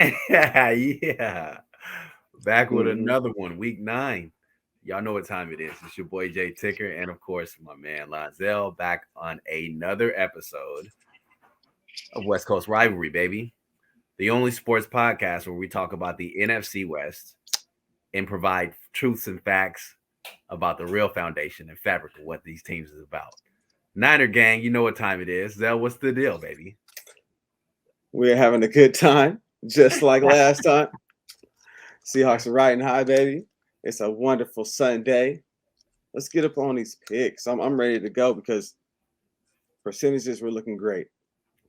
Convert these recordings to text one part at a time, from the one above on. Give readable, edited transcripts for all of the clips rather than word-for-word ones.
Yeah. Back with Hmm. another one, week 9. Y'all know what time it is. It's your boy Jay Ticker, and of course, my man Zell back on another episode of West Coast Rivalry, baby. The only sports podcast where we talk about the NFC West and provide truths and facts about the real foundation and fabric of what these teams is about. Niner gang, you know what time it is. Zell, what's the deal, baby? We're having a good time, just like last time. Seahawks are riding high, baby. It's a wonderful Sunday. Let's get up on these picks. I'm ready to go because percentages were looking great.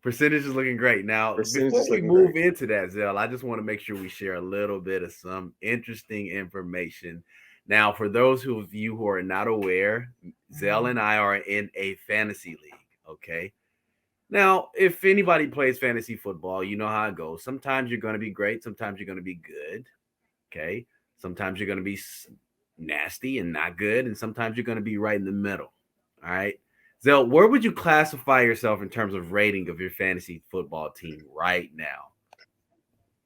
Percentage is looking great. Now, before Percentages we looking move great. into that, Zell, I just want to make sure we share a little bit of some interesting information. Now, for those of you who are not aware, Zell and I are in a fantasy league. Okay. Now, if anybody plays fantasy football, you know how it goes. Sometimes you're going to be great. Sometimes you're going to be good. Okay. Sometimes you're going to be nasty and not good. And sometimes you're going to be right in the middle. All right. Zell, where would you classify yourself in terms of rating of your fantasy football team right now?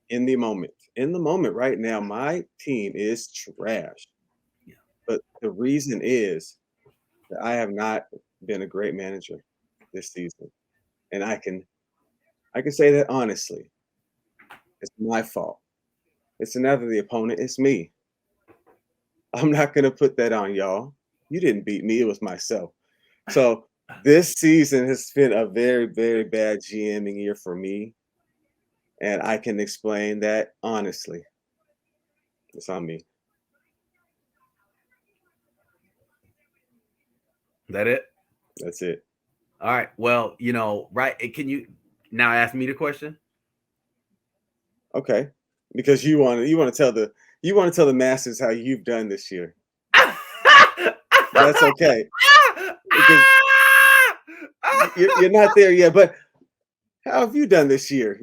In the moment. In the moment right now, my team is trash. Yeah. But the reason is that I have not been a great manager this season. And I can say that honestly. It's my fault. It's never the opponent, it's me. I'm not gonna put that on y'all. You didn't beat me, it was myself. So this season has been a very, very bad GMing year for me. And I can explain that honestly. It's on me. That it? That's it. All right. Well, right. Can you now ask me the question? Okay. Because you want to tell the masses how you've done this year. That's okay. Because you're not there yet. But how have you done this year?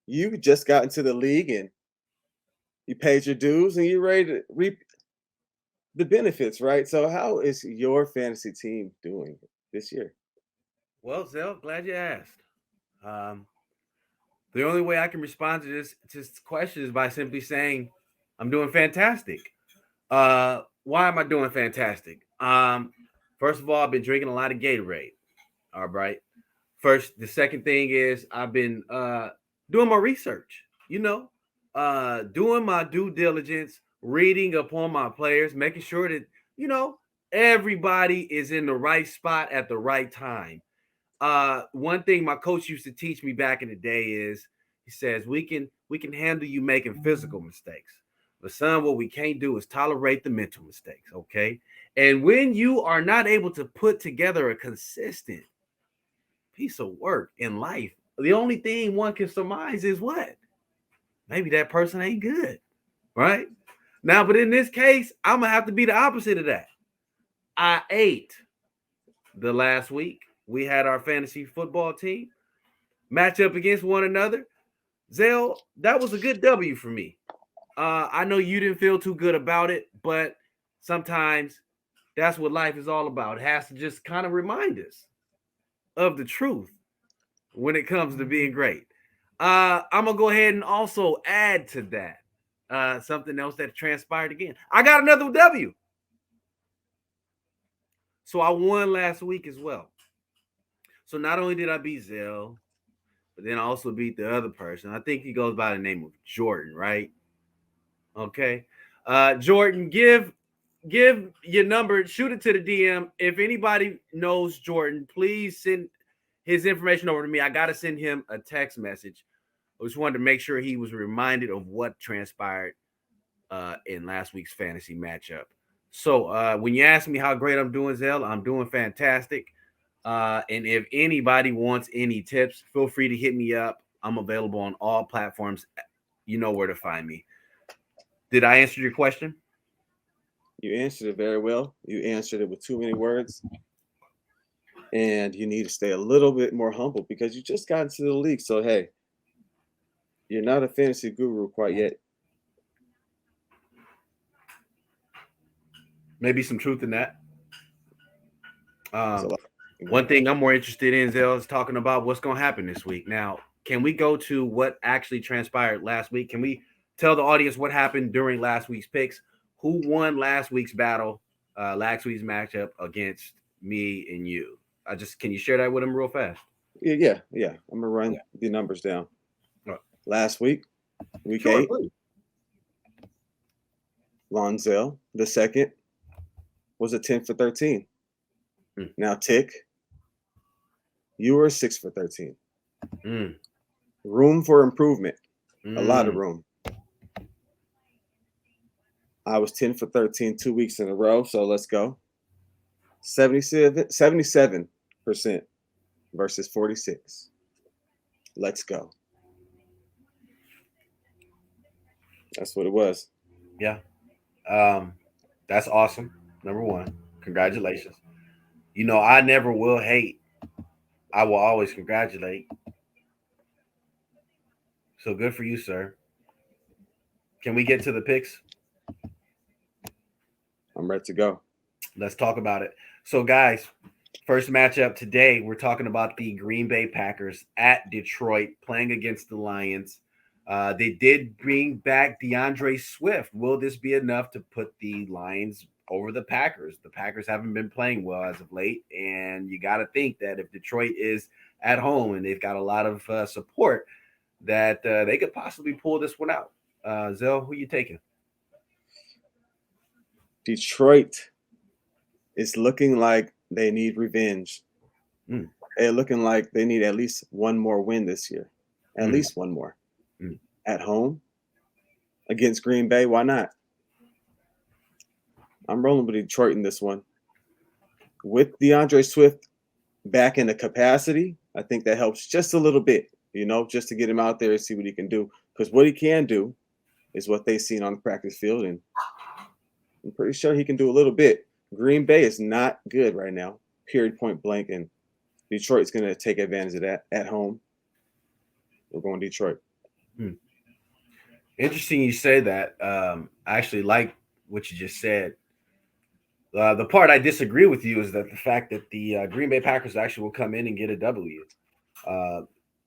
You just got into the league and you paid your dues and you're ready to reap the benefits, right? So how is your fantasy team doing this year? Well, Zell, glad you asked. Um, the only way I can respond to this question is by simply saying I'm doing fantastic. Why am I doing fantastic? First of all, I've been drinking a lot of Gatorade. All right. The second thing is I've been doing my research. You know, doing my due diligence, reading upon my players, making sure that you know everybody is in the right spot at the right time. One thing my coach used to teach me back in the day is he says we can handle you making physical mistakes, but son, what we can't do is tolerate the mental mistakes. Okay, and when you are not able to put together a consistent piece of work in life, the only thing one can surmise is what maybe that person ain't good, right? Now, but in this case, I'm gonna have to be the opposite of that. I ate the last week. We had our fantasy football team match up against one another. Zell, that was a good W for me. I know you didn't feel too good about it, but sometimes that's what life is all about. It has to just kind of remind us of the truth when it comes to being great. I'm gonna go ahead and also add to that something else that transpired again. I got another W, so I won last week as well. So not only did I beat Zell, but then I also beat the other person. I think he goes by the name of Jordan, right? Okay. Jordan, give your number, shoot it to the DM. If anybody knows Jordan, please send his information over to me. I gotta send him a text message. I just wanted to make sure he was reminded of what transpired in last week's fantasy matchup. So when you ask me how great I'm doing, Zell, I'm doing fantastic. And if anybody wants any tips, feel free to hit me up. I'm available on all platforms. You know where to find me. Did I answer your question? You answered it very well. You answered it with too many words. And you need to stay a little bit more humble because you just got into the league. So hey, you're not a fantasy guru quite yet. Maybe some truth in that. There's a Um, lot. One Exactly. thing I'm more interested in, Zell, is talking about what's going to happen this week. Now, can we go to what actually transpired last week? Can we tell the audience what happened during last week's picks? Who won last week's battle, last week's matchup against me and you? I just can you share that with them real fast? Yeah. I'm gonna run Yeah. the numbers down. Right. Last week, week Sure, 8, please. Lonzel, the second, was a 10 for 13. Mm, Now, Tick, you were 6 for 13. mm, Room for improvement, a lot of mm. room. I was 10 for 13 2 weeks in a row, so let's go. 77% versus 46. Let's go. That's what it was. Yeah. Um, that's awesome. Number one, congratulations. You know, I never will hate. I will always congratulate. So good for you, sir. Can we get to the picks? I'm ready to go. Let's talk about it. So, guys, first matchup today, we're talking about the Green Bay Packers at Detroit playing against the Lions. They did bring back DeAndre Swift. Will this be enough to put the Lions over the Packers? The Packers haven't been playing well as of late, and you got to think that if Detroit is at home and they've got a lot of support, that they could possibly pull this one out. Zell, who you taking? Detroit is looking like they need revenge. Mm, They're looking like they need at least one more win this year. At mm, least one more. mm. At home against Green Bay. Why not? I'm rolling with Detroit in this one. With DeAndre Swift back in the capacity, I think that helps just a little bit, just to get him out there and see what he can do. Because what he can do is what they've seen on the practice field, and I'm pretty sure he can do a little bit. Green Bay is not good right now, period, point blank, and Detroit's going to take advantage of that at home. We're going Detroit. Hmm. Interesting you say that. I actually like what you just said. The part I disagree with you is that the fact that the Green Bay Packers actually will come in and get a W. Uh,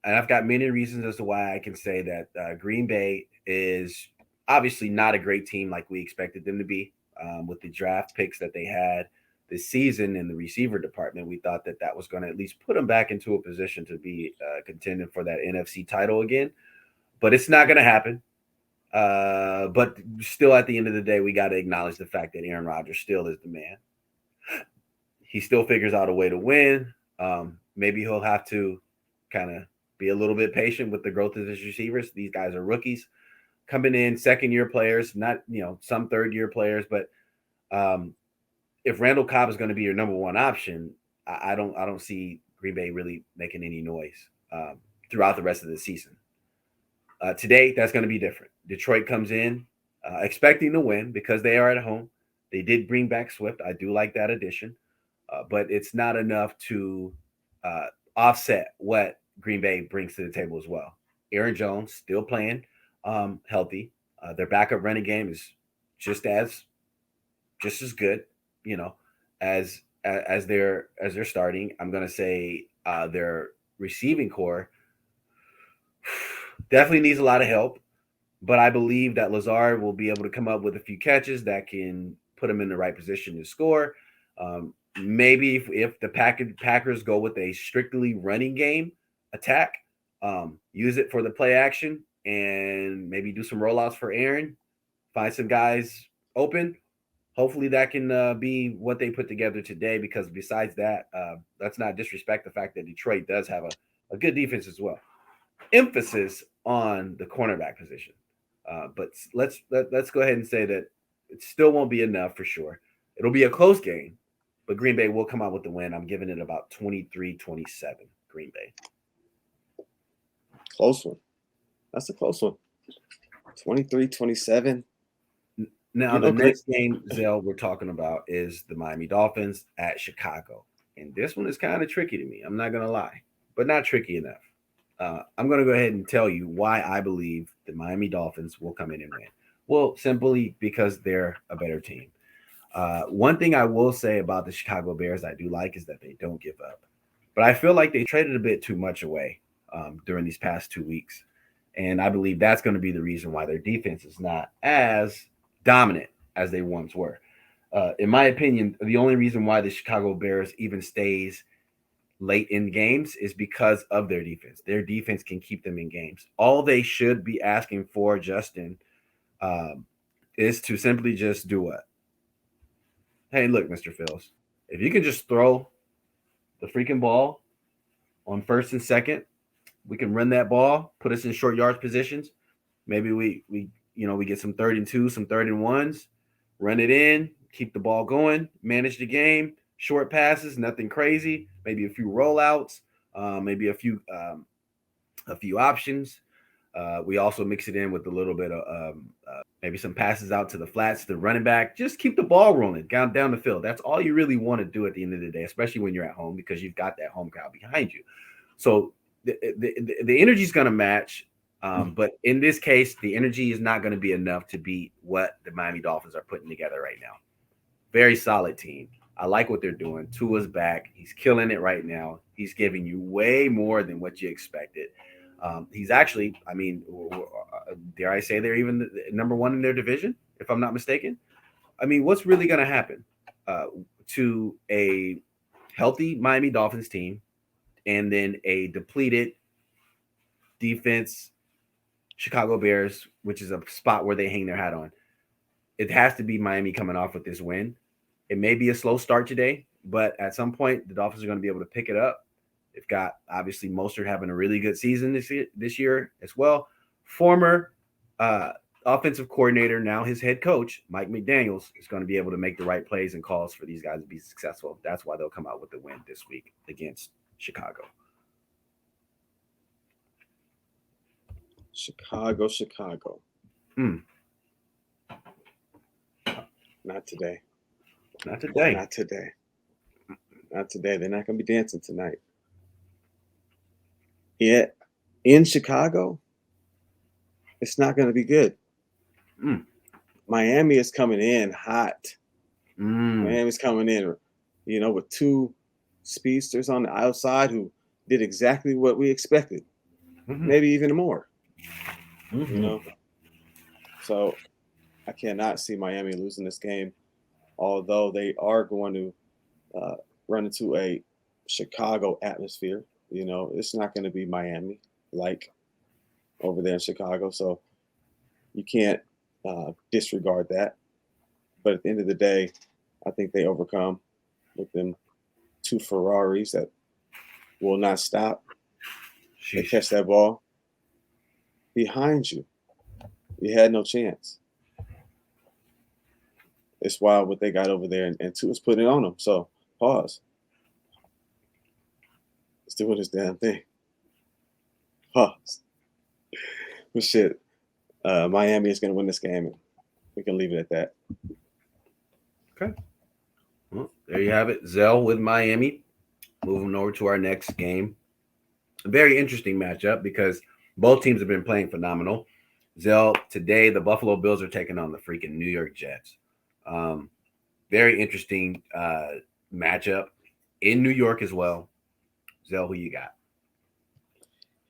and I've got many reasons as to why I can say that Green Bay is obviously not a great team like we expected them to be with the draft picks that they had this season in the receiver department. We thought that that was going to at least put them back into a position to be contending for that NFC title again. But it's not going to happen. But still, at the end of the day, we got to acknowledge the fact that Aaron Rodgers still is the man. He still figures out a way to win. Maybe he'll have to kind of be a little bit patient with the growth of his receivers. These guys are rookies coming in, second year players, not some third year players. But if Randall Cobb is going to be your number one option, I don't see Green Bay really making any noise throughout the rest of the season. Today, that's going to be different. Detroit comes in expecting to win because they are at home. They did bring back Swift. I do like that addition, but it's not enough to uh, offset what Green Bay brings to the table as well. Aaron Jones still playing healthy. Their backup running game is just as just as good, you know, as they're starting. I'm going to say their receiving core definitely needs a lot of help, but I believe that Lazard will be able to come up with a few catches that can put him in the right position to score. Maybe if the Packers go with a strictly running game attack, use it for the play action and maybe do some rollouts for Aaron, find some guys open. Hopefully that can be what they put together today. Because besides that, let's not disrespect the fact that Detroit does have a good defense as well. Emphasis on the cornerback position. But let's go ahead and say that it still won't be enough for sure. It'll be a close game, but Green Bay will come out with the win. I'm giving it about 23-27 Green Bay. Close one. That's a close one. 23-27. Now, the next game, Zell, we're talking about is the Miami Dolphins at Chicago. And this one is kind of tricky to me. I'm not going to lie, but not tricky enough. I'm going to go ahead and tell you why I believe the Miami Dolphins will come in and win. Well, simply because they're a better team. One thing I will say about the Chicago Bears I do like is that they don't give up. But I feel like they traded a bit too much away. during these past 2 weeks. And I believe that's going to be the reason why their defense is not as dominant as they once were. In my opinion, the only reason why the Chicago Bears even stays late in games is because of their defense. Their defense can keep them in games. All they should be asking for, Justin, um, is to simply just do what? Hey, look, Mr. Phils, if you can just throw the freaking ball on first and second, we can run that ball, put us in short yards positions. Maybe we get some 32, some 31s, run it in, keep the ball going, manage the game, short passes, nothing crazy, maybe a few rollouts, maybe a few options. We also mix it in with a little bit of maybe some passes out to the flats, the running back. Just keep the ball rolling down the field. That's all you really want to do at the end of the day, especially when you're at home because you've got that home crowd behind you. So the energy is going to match. But in this case, the energy is not going to be enough to beat what the Miami Dolphins are putting together right now. Very solid team. I like what they're doing. Tua's back. He's killing it right now. He's giving you way more than what you expected. He's actually, I mean, dare I say they're even the number one in their division, if I'm not mistaken. I mean, what's really going to happen uh, to a healthy Miami Dolphins team and then a depleted defense Chicago Bears, which is a spot where they hang their hat on? It has to be Miami coming off with this win. It may be a slow start today, but at some point the Dolphins are going to be able to pick it up. They've got obviously Mostert having a really good season this year as well. Former uh, offensive coordinator, now his head coach, Mike McDaniels, is going to be able to make the right plays and calls for these guys to be successful. That's why they'll come out with the win this week against Chicago. Chicago. Mm. Not today. Not today. Not today. Not today. They're not going to be dancing tonight. Yet, in Chicago, it's not going to be good. Mm. Miami is coming in hot. Miami's coming in, with two speedsters on the outside who did exactly what we expected, maybe even more. So I cannot see Miami losing this game, although they are going to run into a Chicago atmosphere. It's not going to be Miami like over there in Chicago, so you can't disregard that. But at the end of the day, I think they overcome with them two Ferraris that will not stop. They catch that ball behind you. You had no chance. It's wild what they got over there, and Tua's putting it on them. So pause. It's doing this damn thing. Pause. But shit, Miami is going to win this game. And we can leave it at that. Okay. Well, there you have it. Zell with Miami. Moving over to our next game. A very interesting matchup because both teams have been playing phenomenal. Zell, today the Buffalo Bills are taking on the freaking New York Jets. Very interesting matchup in New York as well. Zell, who you got?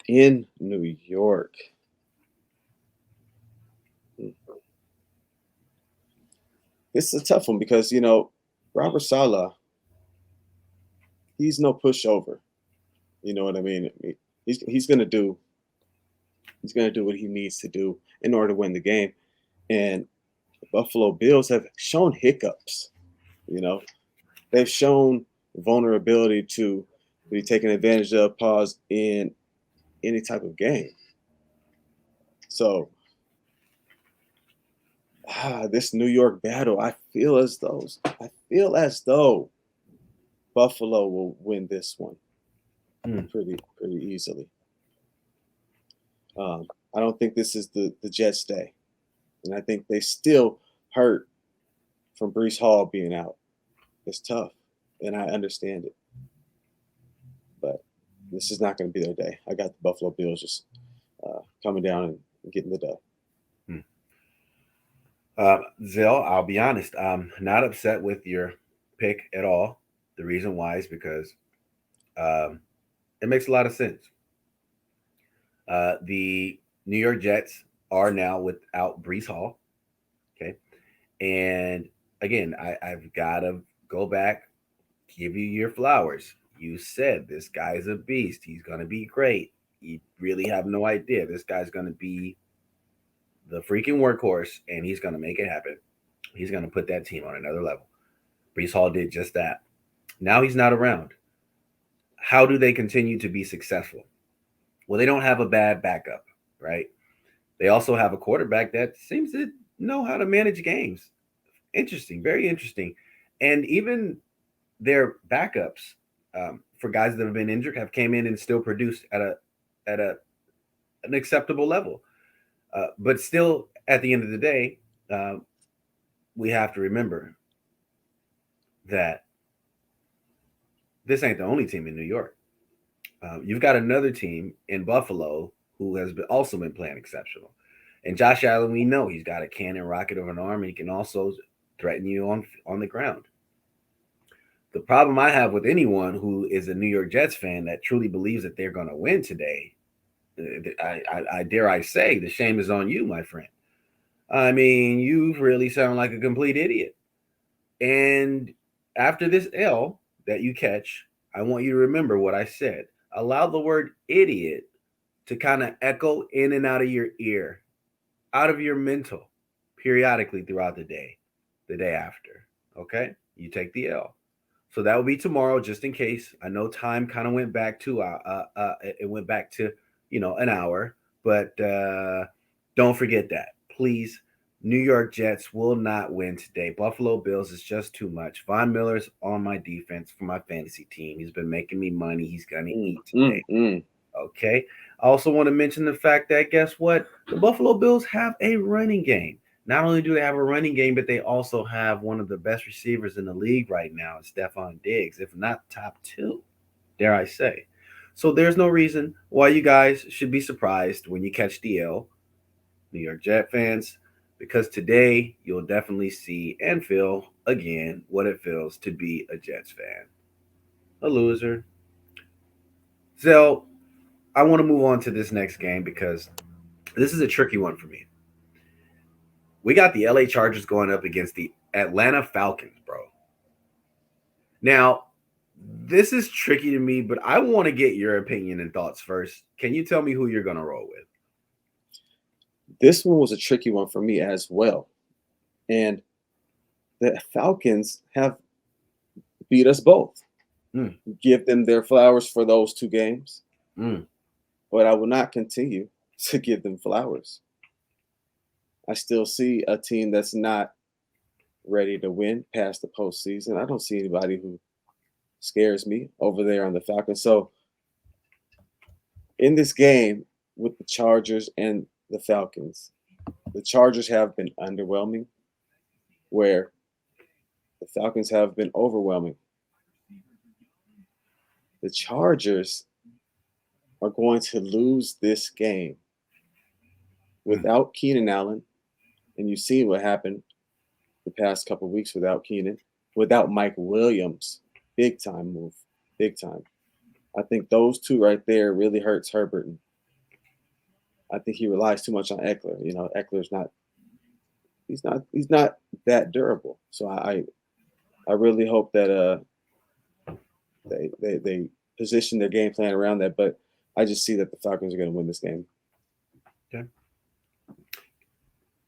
In New York. This is a tough one because, Robert Saleh, he's no pushover. You know what I mean? He's going to do what he needs to do in order to win the game. And the Buffalo Bills have shown hiccups. They've shown vulnerability to be taken advantage of, pause, in any type of game. So this New York battle, I feel as though Buffalo will win this one pretty easily. I don't think this is the Jets' day, and I think they still hurt from Breece Hall being out. It's tough, and I understand it, but this is not going to be their day. I got the Buffalo Bills just coming down and getting the dub. Zell, I'll be honest. I'm not upset with your pick at all. The reason why is because it makes a lot of sense. The New York Jets are now without Brees Hall. Okay. And again, I've got to go back, give you your flowers. You said this guy's a beast. He's going to be great. You really have no idea. This guy's going to be the freaking workhorse, and he's going to make it happen. He's going to put that team on another level. Brees Hall did just that. Now he's not around. How do they continue to be successful? Well, they don't have a bad backup, right? They also have a quarterback that seems to know how to manage games. Interesting, very interesting. And even their backups for guys that have been injured have came in and still produced at an acceptable level. But still, at the end of the day, uh, we have to remember that this ain't the only team in New York. You've got another team in Buffalo who has also been playing exceptional. And Josh Allen, we know he's got a cannon rocket of an arm, and he can also threaten you on the ground. The problem I have with anyone who is a New York Jets fan that truly believes that they're going to win today, I dare I say, the shame is on you, my friend. I mean, you really sound like a complete idiot. And after this L that you catch, I want you to remember what I said. Allow the word idiot to kind of echo in and out of your ear, out of your mental, periodically throughout the day after. Okay? You take the L. So that will be tomorrow, just in case. I know time kind of went back to it went back to an hour, but don't forget that, please. New York Jets will not win today. Buffalo Bills is just too much. Von Miller's on my defense for my fantasy team. He's been making me money. He's gonna eat today. Okay. I also want to mention the fact that guess what? The Buffalo Bills have a running game. Not only do they have a running game, but they also have one of the best receivers in the league right now, Stephon Diggs, if not top two, dare I say. So there's no reason why you guys should be surprised when you catch the L, New York Jet fans, because today you'll definitely see and feel again what it feels to be a Jets fan. A loser. Zell, I want to move on to this next game because this is a tricky one for me. We got the LA Chargers going up against the Atlanta Falcons, bro. Now, this is tricky to me, but I want to get your opinion and thoughts first. Can you tell me who you're going to roll with? This one was a tricky one for me as well. And the Falcons have beat us both. Mm. Give them their flowers for those two games. Mm. But I will not continue to give them flowers. I still see a team that's not ready to win past the postseason. I don't see anybody who scares me over there on the Falcons. So in this game with the Chargers and the Falcons, the Chargers have been underwhelming, where the Falcons have been overwhelming. The Chargers are going to lose this game without Keenan Allen, and you've seen what happened the past couple of weeks without Keenan, without Mike Williams. Big time move, big time. I think those two right there really hurts Herbert. And I think he relies too much on Eckler. You know, Eckler's not. He's not that durable. So I really hope that they position their game plan around that. But I just see that the Falcons are going to win this game. Okay.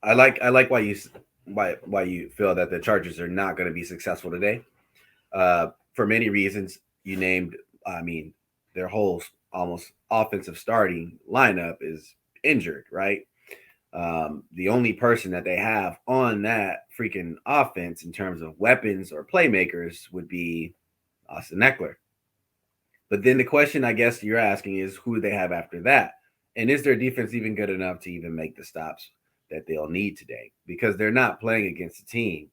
I like why you feel that the Chargers are not going to be successful today. For many reasons, you named. I mean, their whole almost offensive starting lineup is injured, right? The only person that they have on that freaking offense in terms of weapons or playmakers would be Austin Eckler. But then the question I guess you're asking is who do they have after that? And is their defense even good enough to even make the stops that they'll need today? Because they're not playing against a team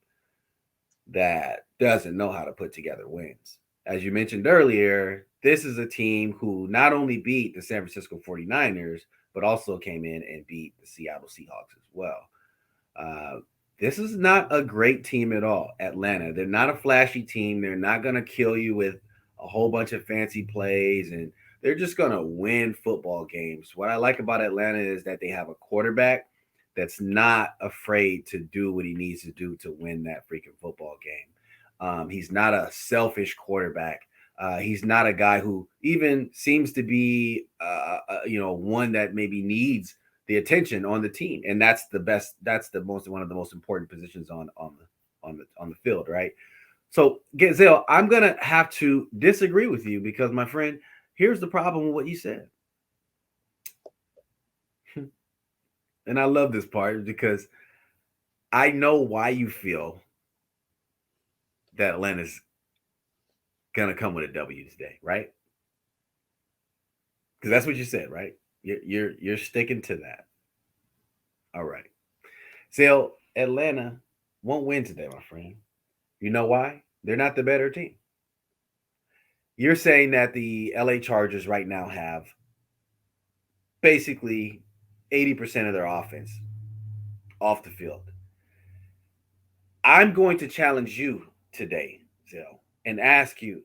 that doesn't know how to put together wins. As you mentioned earlier, this is a team who not only beat the San Francisco 49ers, but also came in and beat the Seattle Seahawks as well. Uh, this is not a great team at all, Atlanta. They're not a flashy team. They're not going to kill you with a whole bunch of fancy plays and They're just gonna win football games. What I like about Atlanta is that they have a quarterback that's not afraid to do what he needs to do to win that freaking football game. He's not a selfish quarterback. He's not a guy who even seems to be, one that maybe needs the attention on the team, and that's the best. That's the most one of the most important positions on the field, right? So, Gazelle, I'm gonna have to disagree with you because, my friend, here's the problem with what you said, and I love this part because I know why you feel that Atlanta's gonna come with a W today, right? Because that's what you said, right? You're sticking to that. All right. So Atlanta won't win today, my friend. You know why? They're not the better team. You're saying that the LA Chargers right now have basically 80% of their offense off the field. I'm going to challenge you today, Zell, and ask you,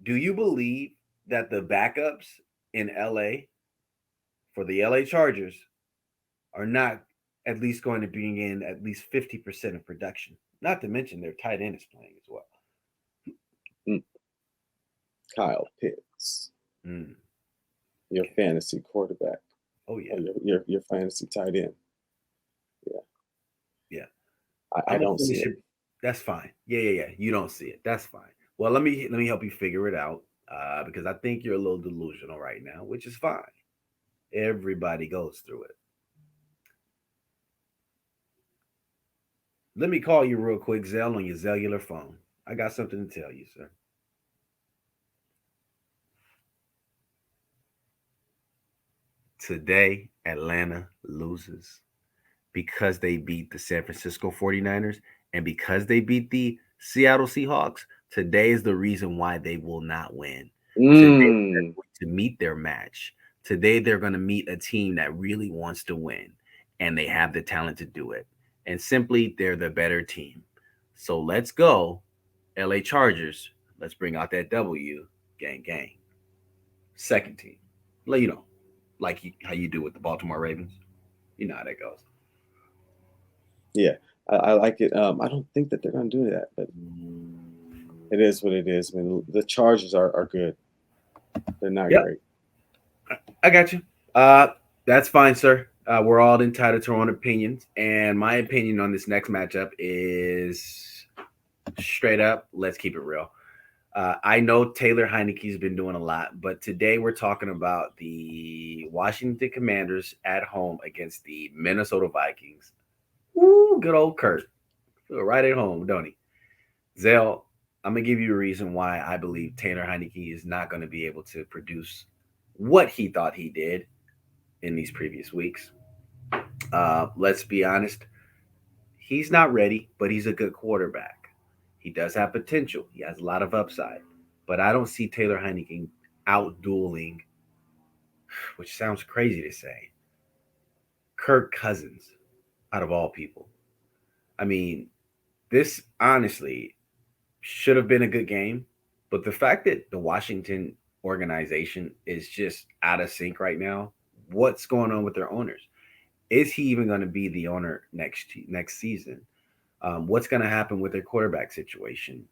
do you believe that the backups in LA for the LA Chargers are not at least going to bring in at least 50% of production? Not to mention their tight end is playing as well. Mm. Kyle Pitts, Mm. your Okay. fantasy quarterback. Oh yeah. Your fantasy tight end. Yeah. Yeah. I I'm gonna don't see finish it. it. That's fine. Yeah. You don't see it. That's fine. Well, let me help you figure it out. Because I think you're a little delusional right now, which is fine. Everybody goes through it. Let me call you real quick, Zell, on your cellular phone. I got something to tell you, sir. Today, Atlanta loses because they beat the San Francisco 49ers and because they beat the Seattle Seahawks. Today is the reason why they will not win. Today, they're Mm. going to meet their match. Today, they're going to meet a team that really wants to win and they have the talent to do it. And simply, they're the better team. So let's go, LA Chargers. Let's bring out that W. Gang, gang. Second team. Let you know, like how you do with the Baltimore Ravens. You know how that goes. Yeah. I like it. I don't think that they're gonna do that, but it is what it is. I mean, the Chargers are good. They're not Yep, great. I got you. Uh, that's fine, sir. We're all entitled to our own opinions, and my opinion on this next matchup is straight up. Let's keep it real. I know Taylor Heineke's been doing a lot, but today we're talking about the Washington Commanders at home against the Minnesota Vikings. Woo, good old Kurt. Feel right at home, don't he? Zell, I'm gonna give you a reason why I believe Taylor Heineke is not going to be able to produce what he thought he did in these previous weeks. Let's be honest, he's not ready, but he's a good quarterback. He does have potential. He has a lot of upside, but I don't see Taylor Heineke out dueling, which sounds crazy to say, Kirk Cousins out of all people. I mean, this honestly should have been a good game, but the fact that the Washington organization is just out of sync right now, what's going on with their owners? Is he even going to be the owner next season? What's going to happen with their quarterback situation?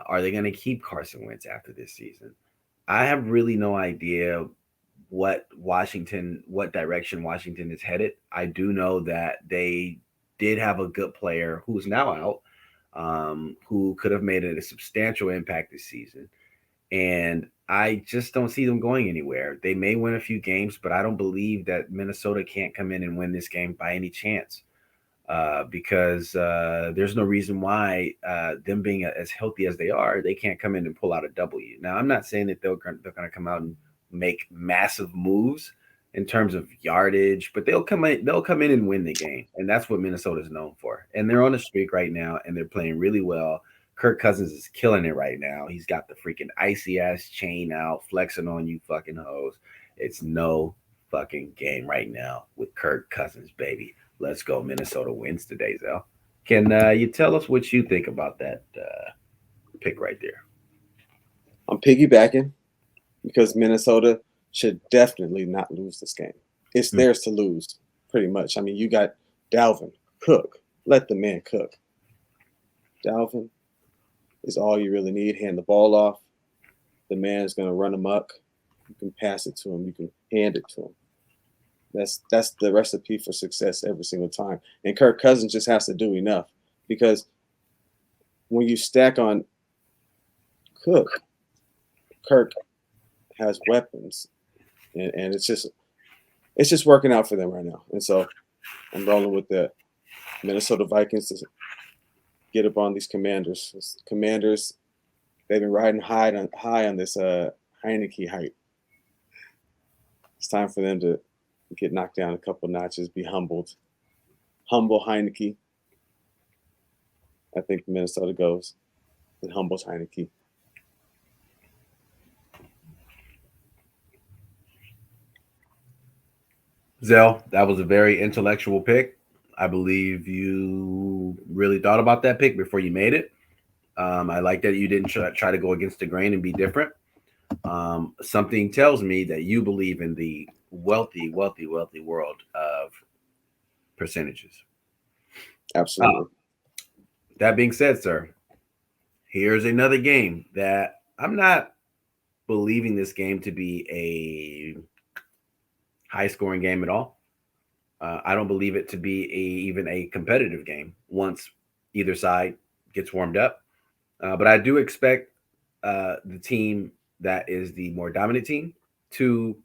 Are they going to keep Carson Wentz after this season? I have really no idea what direction Washington is headed. I do know that they did have a good player who's now out, who could have made a substantial impact this season. And I just don't see them going anywhere. They may win a few games, but I don't believe that Minnesota can't come in and win this game by any chance. Because there's no reason why them being as healthy as they are, they can't come in and pull out a W. Now, I'm not saying that they're going to come out and make massive moves in terms of yardage, but they'll come in and win the game, and that's what Minnesota's known for. And they're on a streak right now, and they're playing really well. Kirk Cousins is killing it right now. He's got the freaking icy ass chain out, flexing on you fucking hoes. It's no fucking game right now with Kirk Cousins, baby. Let's go. Minnesota wins today, Zell. Can you tell us what you think about that pick right there? I'm piggybacking because Minnesota should definitely not lose this game. It's Mm. theirs to lose, pretty much. I mean, you got Dalvin, cook. Let the man cook. Dalvin is all you really need. Hand the ball off. The man is going to run amok. You can pass it to him. You can hand it to him. That's the recipe for success every single time. And Kirk Cousins just has to do enough because when you stack on Cook, Kirk has weapons, and it's just working out for them right now. And so I'm rolling with the Minnesota Vikings to get up on these Commanders. Commanders, they've been riding high on this Heineke hype. It's time for them to get knocked down a couple notches, be humbled. Humble Heineke. I think Minnesota goes and humbles Heineke. Zell, that was a very intellectual pick. I believe you really thought about that pick before you made it. I like that you didn't try to go against the grain and be different. Something tells me that you believe in the wealthy, wealthy, wealthy world of percentages. Uh, Absolutely. that being said, sir, here's another game that I'm not believing this game to be a high scoring game at all. I don't believe it to be even a competitive game once either side gets warmed up. But I do expect the team that is the more dominant team to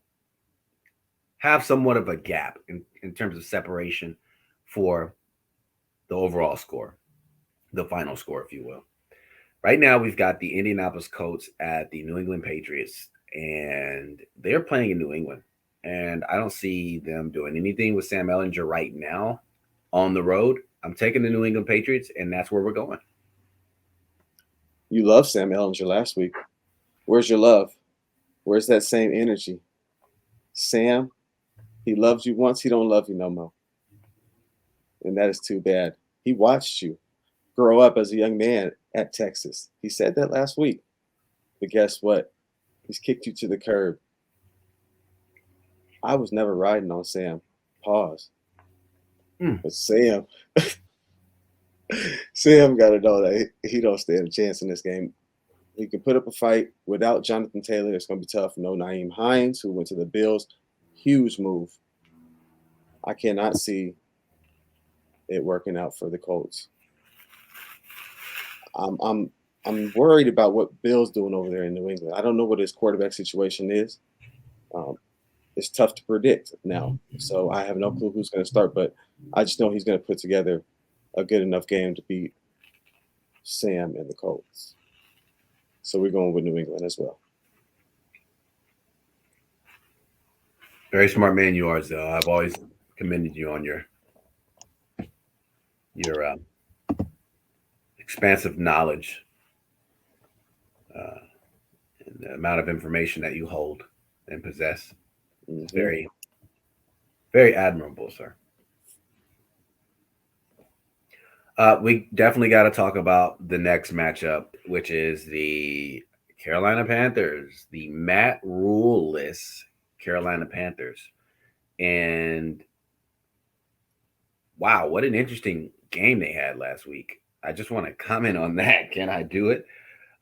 have somewhat of a gap in terms of separation for the overall score, the final score, if you will. Right now, we've got the Indianapolis Colts at the New England Patriots, and they're playing in New England. And I don't see them doing anything with Sam Ellinger right now on the road. I'm taking the New England Patriots, and that's where we're going. You love Sam Ellinger last week. Where's your love? Where's that same energy? Sam, he loved you once, he don't love you no more. And that is too bad. He watched you grow up as a young man at Texas. He said that last week. But guess what? He's kicked you to the curb. I was never riding on Sam. Pause. Mm. But Sam got to know that he don't stand a chance in this game. He can put up a fight without Jonathan Taylor. It's going to be tough. No Naeem Hines, who went to the Bills. Huge move. I cannot see it working out for the Colts. I'm worried about what Bill's doing over there in New England. I don't know what his quarterback situation is. Um, it's tough to predict now. So I have no clue who's going to start, but I just know he's going to put together a good enough game to beat Sam and the Colts. So we're going with New England as well. Very smart man you are, Zell. I've always commended you on your expansive knowledge uh, and the amount of information that you hold and possess. It's Mm-hmm. very, very admirable, sir. We definitely got to talk about the next matchup, which is the Carolina Panthers, the Matt Rule-less Carolina Panthers. And wow, what an interesting game they had last week. I just want to comment on that. Can I do it?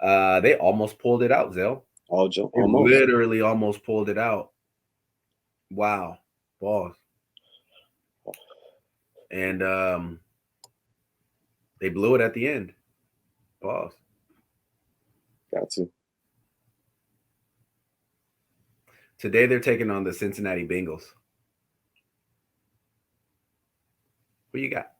They almost pulled it out, Zell. They Almost. literally almost pulled it out. Wow. Balls. And they blew it at the end. Pause. Got to. Today they're taking on the Cincinnati Bengals. What you got?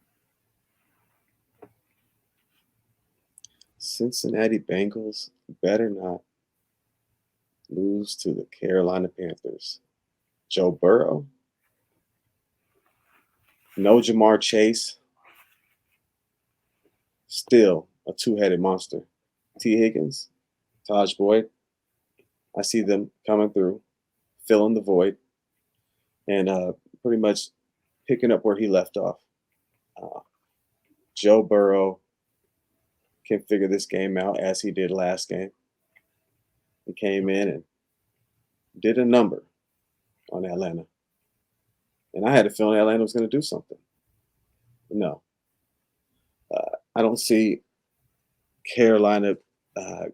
Cincinnati Bengals better not lose to the Carolina Panthers. Joe Burrow, no Jamar Chase, still a two-headed monster. T. Higgins, Taj Boyd, I see them coming through, filling the void, and pretty much picking up where he left off. Uh, Joe Burrow can figure this game out as he did last game. He came in and did a number. on Atlanta. And I had a feeling Atlanta was going to do something. No, I don't see Carolina. Uh,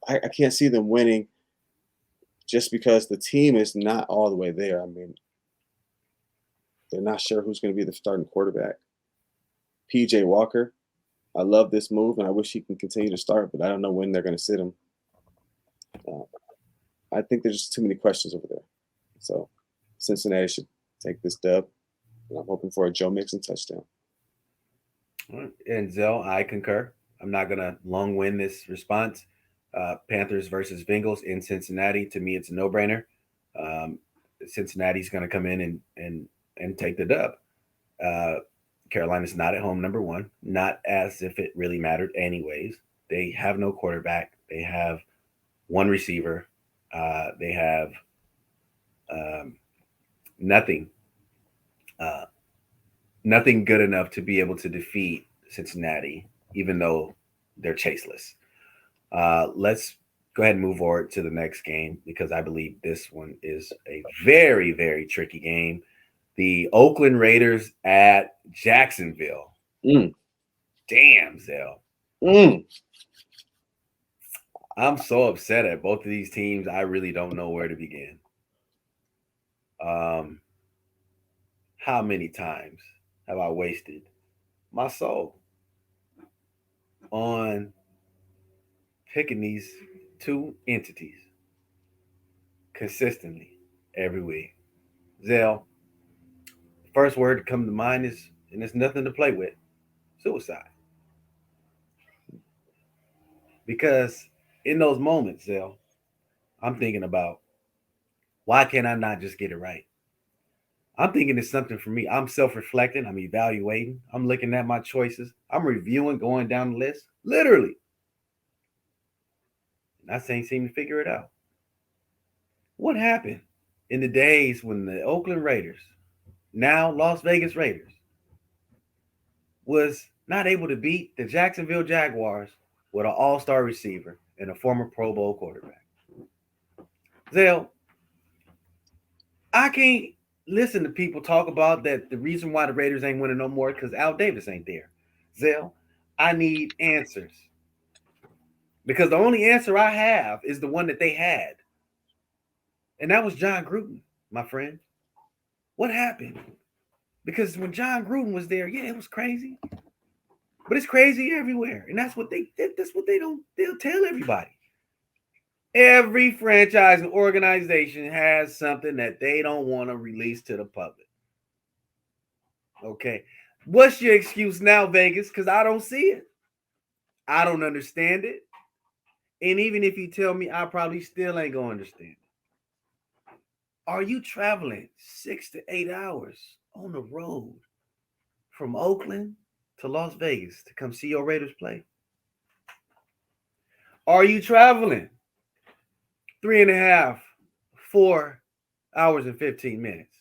I can't see them winning just because the team is not all the way there. I mean, they're not sure who's going to be the starting quarterback. PJ Walker, I love this move, and I wish he can continue to start, but I don't know when they're going to sit him. Uh, I think there's just too many questions over there. So Cincinnati should take this dub, and I'm hoping for a Joe Mixon touchdown. And Zell, I concur. I'm not gonna long win this response. Panthers versus Bengals in Cincinnati. To me, it's a no-brainer. Um, Cincinnati's gonna come in and take the dub. Uh, Carolina's not at home, number one. Not as if it really mattered, anyways. They have no quarterback. They have one receiver. They have um, nothing. Uh, Nothing good enough to be able to defeat Cincinnati, even though they're chaseless. Let's go ahead and move forward to the next game because I believe this one is a very, very tricky game. The Oakland Raiders at Jacksonville. Mm. Damn, Zell. Mm. I'm so upset at both of these teams. I really don't know where to begin. How many times have I wasted my soul on picking these two entities consistently every week? Zell, first word to come to mind is, and it's nothing to play with, suicide. Because in those moments, Zell, I'm thinking about why can't I not just get it right? I'm thinking it's something for me. I'm self reflecting, I'm evaluating, I'm looking at my choices, I'm reviewing, going down the list, literally. And I ain't seem to figure it out. What happened in the days when the Oakland Raiders, now Las Vegas Raiders, was not able to beat the Jacksonville Jaguars with an all-star receiver and a former Pro Bowl quarterback? Zell, I can't listen to people talk about that the reason why the Raiders ain't winning no more because Al Davis ain't there. Zell, I need answers. Because the only answer I have is the one that they had. And that was John Gruden, my friend. What happened? Because when John Gruden was there, yeah, it was crazy. But it's crazy everywhere. And that's what they'll tell everybody. Every franchise and organization has something that they don't want to release to the public. Okay. What's your excuse now, Vegas? Because I don't see it. I don't understand it. And even if you tell me, I probably still ain't going to understand it. Are you traveling 6 to 8 hours on the road from Oakland to Las Vegas to come see your Raiders play? Are you traveling 3.5, 4 hours and 15 minutes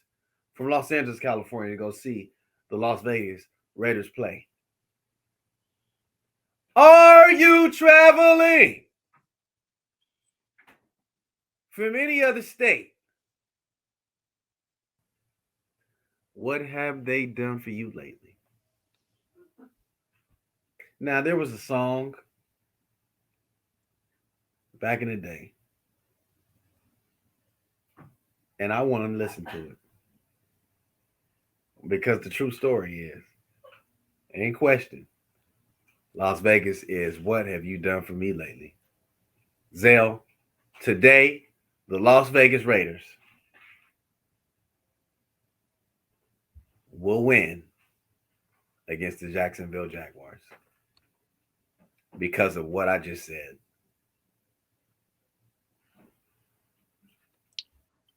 from Los Angeles, California to go see the Las Vegas Raiders play? Are you traveling from any other state? What have they done for you lately? Now, there was a song back in the day, and I want to listen to it because the true story is, ain't question, Las Vegas is what have you done for me lately? Zell, today, the Las Vegas Raiders will win against the Jacksonville Jaguars because of what I just said.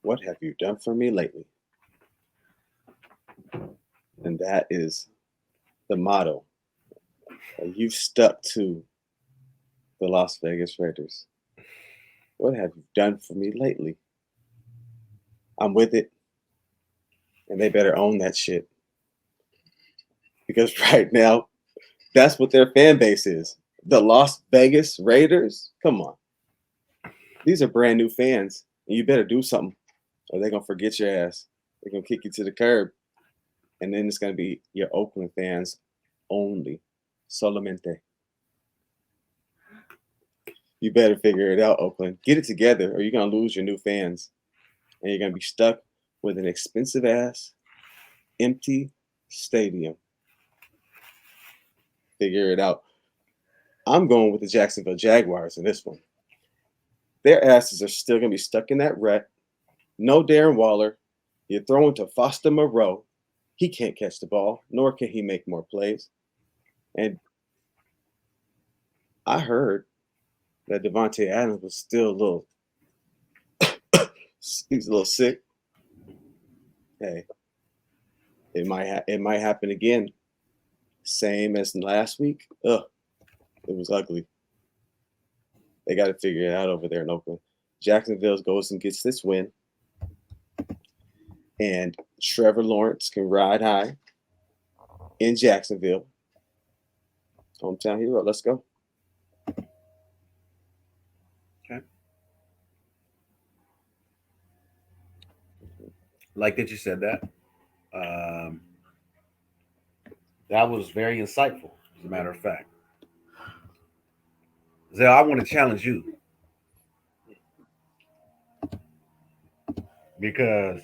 What have you done for me lately? And that is the motto you've stuck to the Las Vegas Raiders. What have you done for me lately? I'm with it. And they better own that shit. Because right now, that's what their fan base is. The Las Vegas Raiders? Come on. These are brand new fans. And you better do something or they're gonna forget your ass. They're gonna kick you to the curb, and then it's gonna be your Oakland fans only, solamente. You better figure it out, Oakland. Get it together, or you're gonna lose your new fans, and you're gonna be stuck with an expensive ass, empty stadium. Figure it out. I'm going with the Jacksonville Jaguars in this one. Their asses are still gonna be stuck in that rut. No Darren Waller. You're throwing to Foster Moreau. He can't catch the ball, nor can he make more plays. And I heard that Devontae Adams was still a little, he's a little sick. Hey, it might happen again. Same as last week. Ugh, it was ugly. They got to figure it out over there in Oakland. Jacksonville goes and gets this win, and Trevor Lawrence can ride high in Jacksonville. Hometown hero. Let's go. Okay. Like that you said that. That was very insightful, as a matter of fact. Zell, I want to challenge you because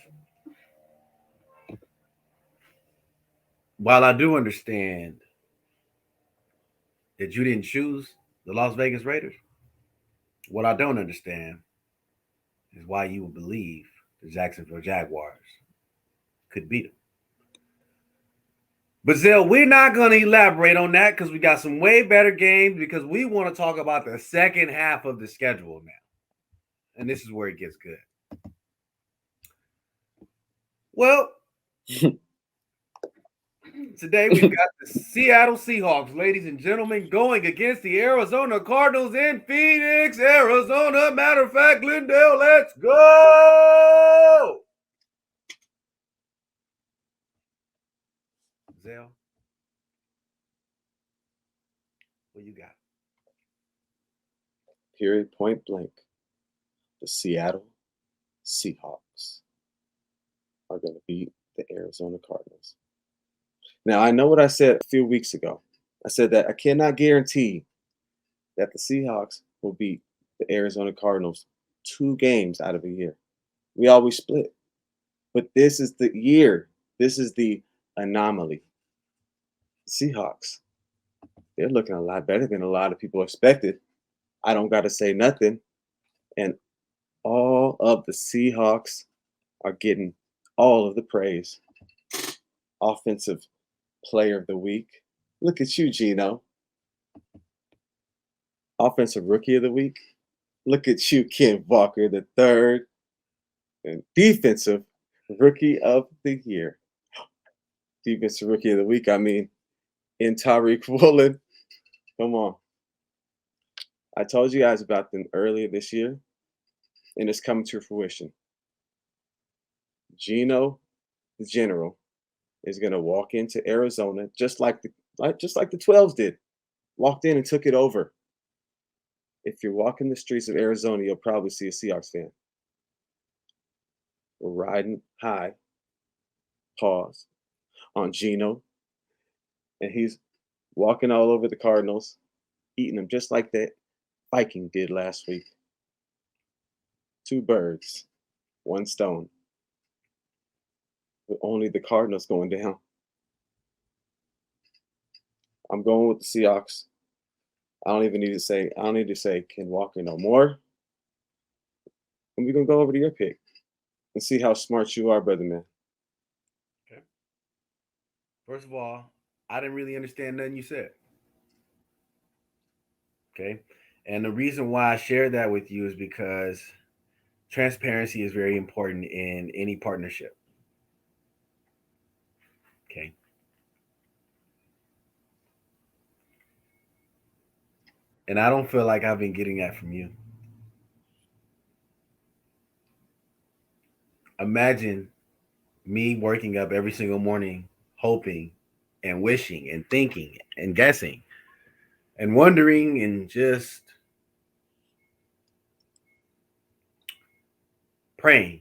while I do understand that you didn't choose the Las Vegas Raiders, what I don't understand is why you would believe the Jacksonville Jaguars could beat them. But Zell, we're not going to elaborate on that because we got some way better games because we want to talk about the second half of the schedule now. And this is where it gets good. Well, today we've got the Seattle Seahawks, ladies and gentlemen, going against the Arizona Cardinals in Phoenix, Arizona. Matter of fact, Glendale, let's go! Zell, what you got? Period, point blank. The Seattle Seahawks are going to beat the Arizona Cardinals. Now, I know what I said a few weeks ago. I said that I cannot guarantee that the Seahawks will beat the Arizona Cardinals 2 games out of a year. We always split. But this is the year. This is the anomaly. The Seahawks, they're looking a lot better than a lot of people expected. I don't got to say nothing. And all of the Seahawks are getting all of the praise. Offensive player of the week. Look at you, Gino. Offensive rookie of the week. Look at you, Ken Walker the third. And defensive rookie of the year. Defensive rookie of the week, I mean, in Tariq Woolen. Come on. I told you guys about them earlier this year, and it's coming to fruition. Gino, the general, is going to walk into Arizona just like the 12s did. Walked in and took it over. If you're walking the streets of Arizona, you'll probably see a Seahawks fan. We're riding high, pause, on Gino, and he's walking all over the Cardinals, eating them just like that Viking did last week. 2 birds, 1 stone. With only the Cardinals going down. I'm going with the Seahawks. I don't need to say Ken Walker no more. And we're gonna go over to your pick and see how smart you are, brother man. Okay. First of all, I didn't really understand nothing you said. Okay. And the reason why I shared that with you is because transparency is very important in any partnership. Okay. And I don't feel like I've been getting that from you. Imagine me working up every single morning, hoping and wishing and thinking and guessing and wondering and just praying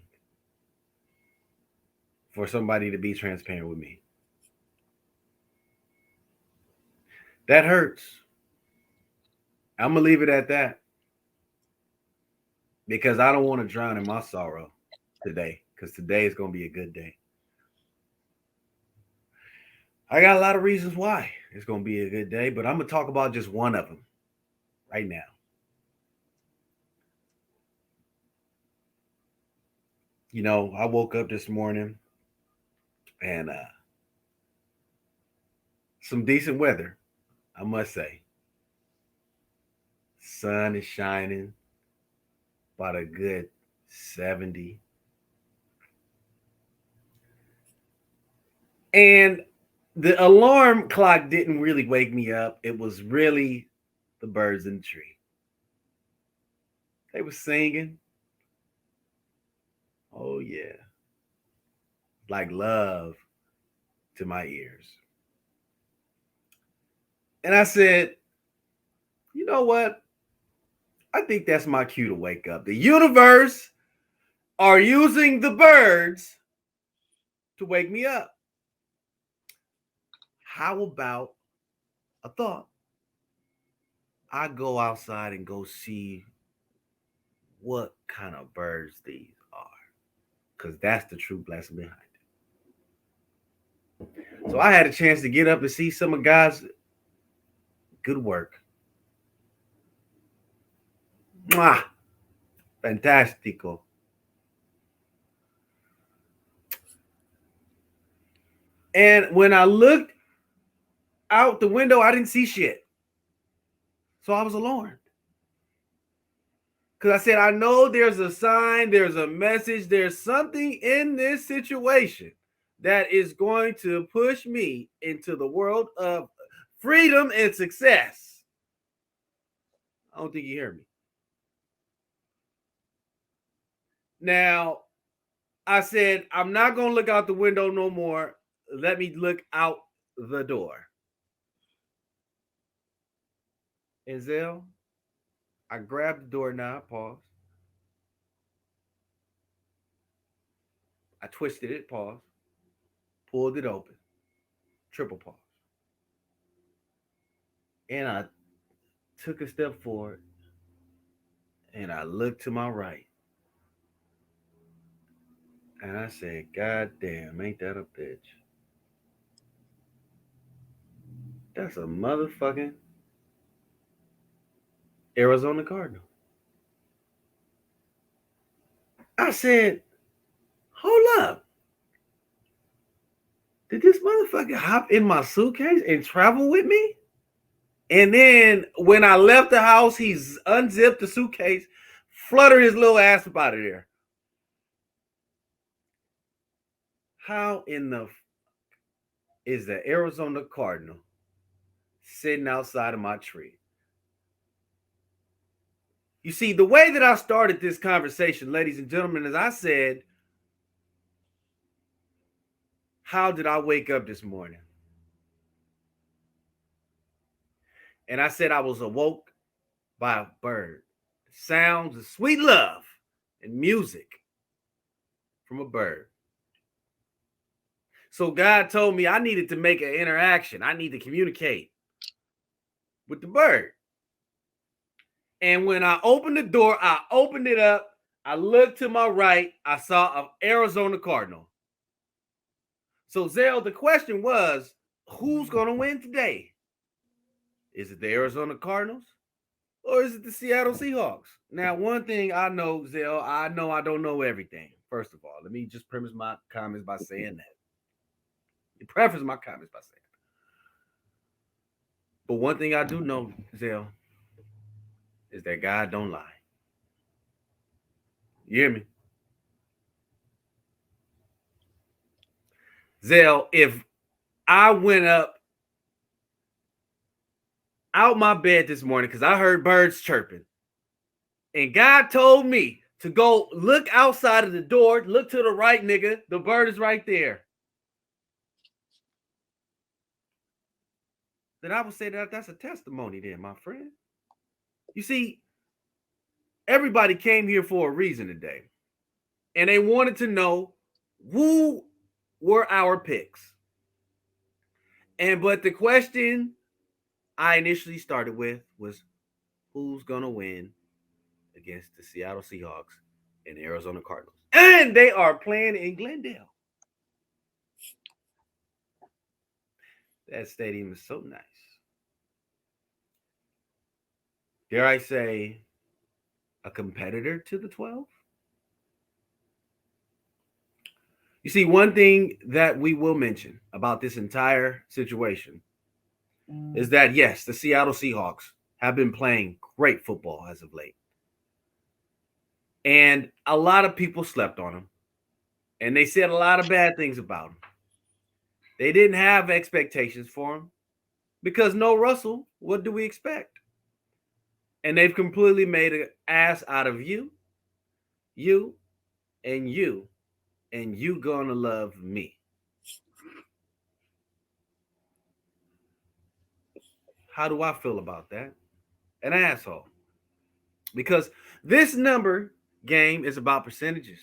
for somebody to be transparent with me. That hurts. I'm going to leave it at that because I don't want to drown in my sorrow today because today is going to be a good day. I got a lot of reasons why it's going to be a good day, but I'm going to talk about just one of them right now. You know, I woke up this morning and some decent weather, I must say. Sun is shining, about a good 70. And the alarm clock didn't really wake me up. It was really the birds in the tree. They were singing. Oh, yeah. Like love to my ears. And I said, you know what? I think that's my cue to wake up. The universe are using the birds to wake me up. How about a thought? I go outside and go see what kind of birds these are, because that's the true blessing behind it. So I had a chance to get up and see some of God's good work. Mwah! Fantastico. And when I looked out the window, I didn't see shit. So I was alarmed. Because I said, I know there's a sign, there's a message, there's something in this situation that is going to push me into the world of freedom and success. I don't think you hear me. Now, I said, I'm not going to look out the window no more. Let me look out the door. And Zell, I grabbed the doorknob, pause. I twisted it, pause. Pulled it open, triple pause. And I took a step forward and I looked to my right. And I said, God damn, ain't that a bitch? That's a motherfucking Arizona Cardinal. I said, hold up. Did this motherfucker hop in my suitcase and travel with me? And then when I left the house, he's unzipped the suitcase, fluttered his little ass up out of there. How in the is the Arizona Cardinal sitting outside of my tree? You see, the way that I started this conversation, ladies and gentlemen, is I said, how did I wake up this morning? And I said I was awoke by a bird. Sounds of sweet love and music from a bird. So God told me I needed to make an interaction. I need to communicate with the bird. And when I opened the door, I opened it up. I looked to my right. I saw an Arizona Cardinal. So Zell, the question was, who's going to win today? Is it the Arizona Cardinals or is it the Seattle Seahawks? Now, one thing I know, Zell, I know I don't know everything. First of all, let me just preface my comments by saying that. Preface my comments by saying that. But one thing I do know, Zell, is that God don't lie. You hear me? Zell, if I went up out my bed this morning because I heard birds chirping, and God told me to go look outside of the door, look to the right, nigga, the bird is right there, then I would say that that's a testimony then, my friend. You see, everybody came here for a reason today. And they wanted to know who were our picks. But the question I initially started with was who's gonna win against the Seattle Seahawks and the Arizona Cardinals? And they are playing in Glendale. That stadium is so nice. Dare I say, a competitor to the 12? You see, one thing that we will mention about this entire situation is that, yes, the Seattle Seahawks have been playing great football as of late. And a lot of people slept on them. And they said a lot of bad things about him. They didn't have expectations for him because no Russell, what do we expect? And they've completely made an ass out of you, you, and you, and you gonna love me. How do I feel about that? An asshole. Because this number game is about percentages.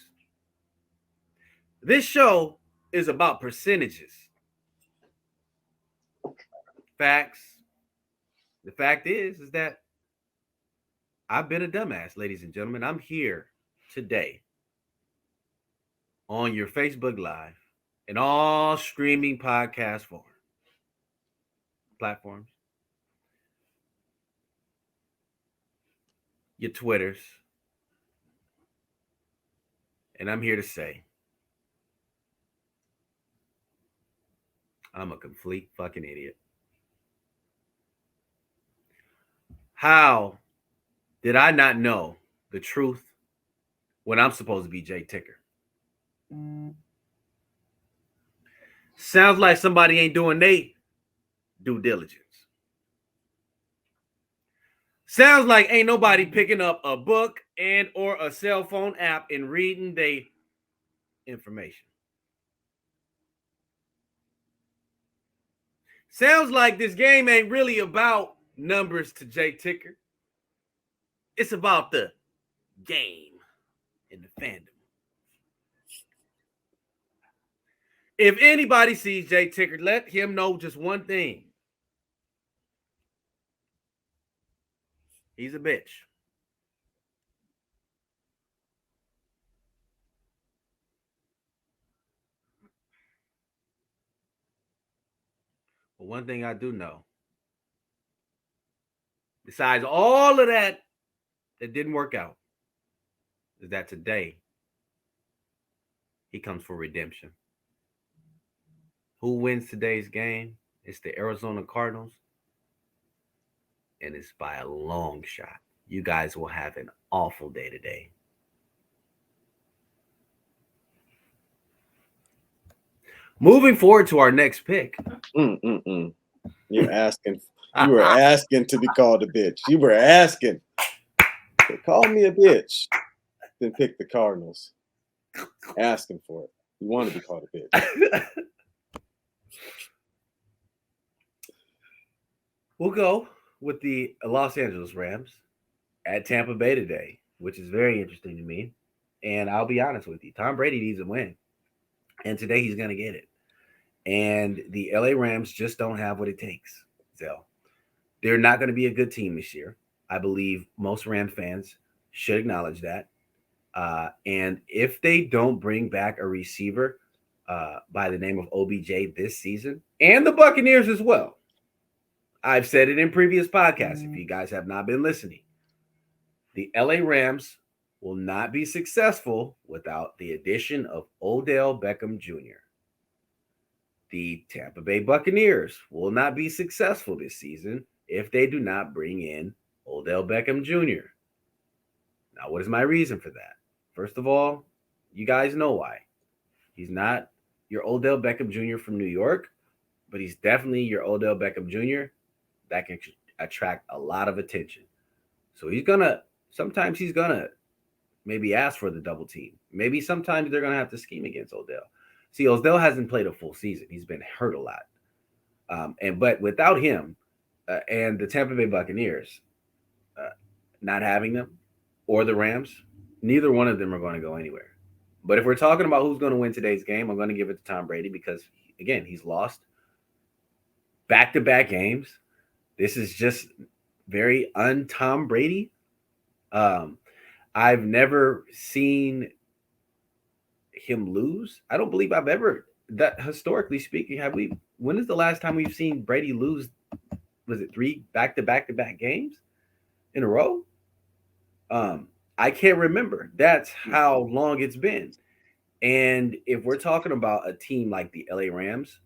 This show is about percentages. Facts. The fact is that I've been a dumbass, ladies and gentlemen. I'm here today on your Facebook Live and all streaming podcast platforms, your Twitters, and I'm here to say I'm a complete fucking idiot. How did I not know the truth when I'm supposed to be Jay Ticker? Sounds like somebody ain't doing they due diligence. Sounds like ain't nobody picking up a book and or a cell phone app and reading their information. Sounds like this game ain't really about numbers to Jay Ticker. It's about the game and the fandom. If anybody sees Jay Ticker, let him know just one thing. He's a bitch. But one thing I do know, besides all of that didn't work out, is that today he comes for redemption. Who wins today's game? It's the Arizona Cardinals, and it's by a long shot. You guys will have an awful day today. Moving forward to our next pick. You're asking. You were asking to be called a bitch. You were asking. They call me a bitch. Then pick the Cardinals. Asking for it. You want to be called a bitch. We'll go with the Los Angeles Rams at Tampa Bay today, which is very interesting to me. And I'll be honest with you, Tom Brady needs a win. And today he's going to get it. And the LA Rams just don't have what it takes, Zell. They're not going to be a good team this year. I believe most Ram fans should acknowledge that. And if they don't bring back a receiver by the name of OBJ this season, and the Buccaneers as well, I've said it in previous podcasts. If you guys have not been listening, the LA Rams will not be successful without the addition of Odell Beckham Jr. The Tampa Bay Buccaneers will not be successful this season if they do not bring in Odell Beckham Jr. Now, what is my reason for that? First of all, you guys know why. He's not your Odell Beckham Jr. from New York, but he's definitely your Odell Beckham Jr. that can attract a lot of attention. So sometimes he's gonna maybe ask for the double team. Maybe sometimes they're gonna have to scheme against Odell. See, Odell hasn't played a full season. He's been hurt a lot. But without him and the Tampa Bay Buccaneers not having them or the Rams, neither one of them are going to go anywhere. But if we're talking about who's going to win today's game, I'm going to give it to Tom Brady because, again, he's lost back to back games. This is just very un Tom Brady. Um, I've never seen him lose. I don't believe I've ever, that historically speaking, have we, when is the last time we've seen Brady lose? Was it three back to back to back games in a row? Um, I can't remember. That's how long it's been. And if we're talking about a team like the LA Rams,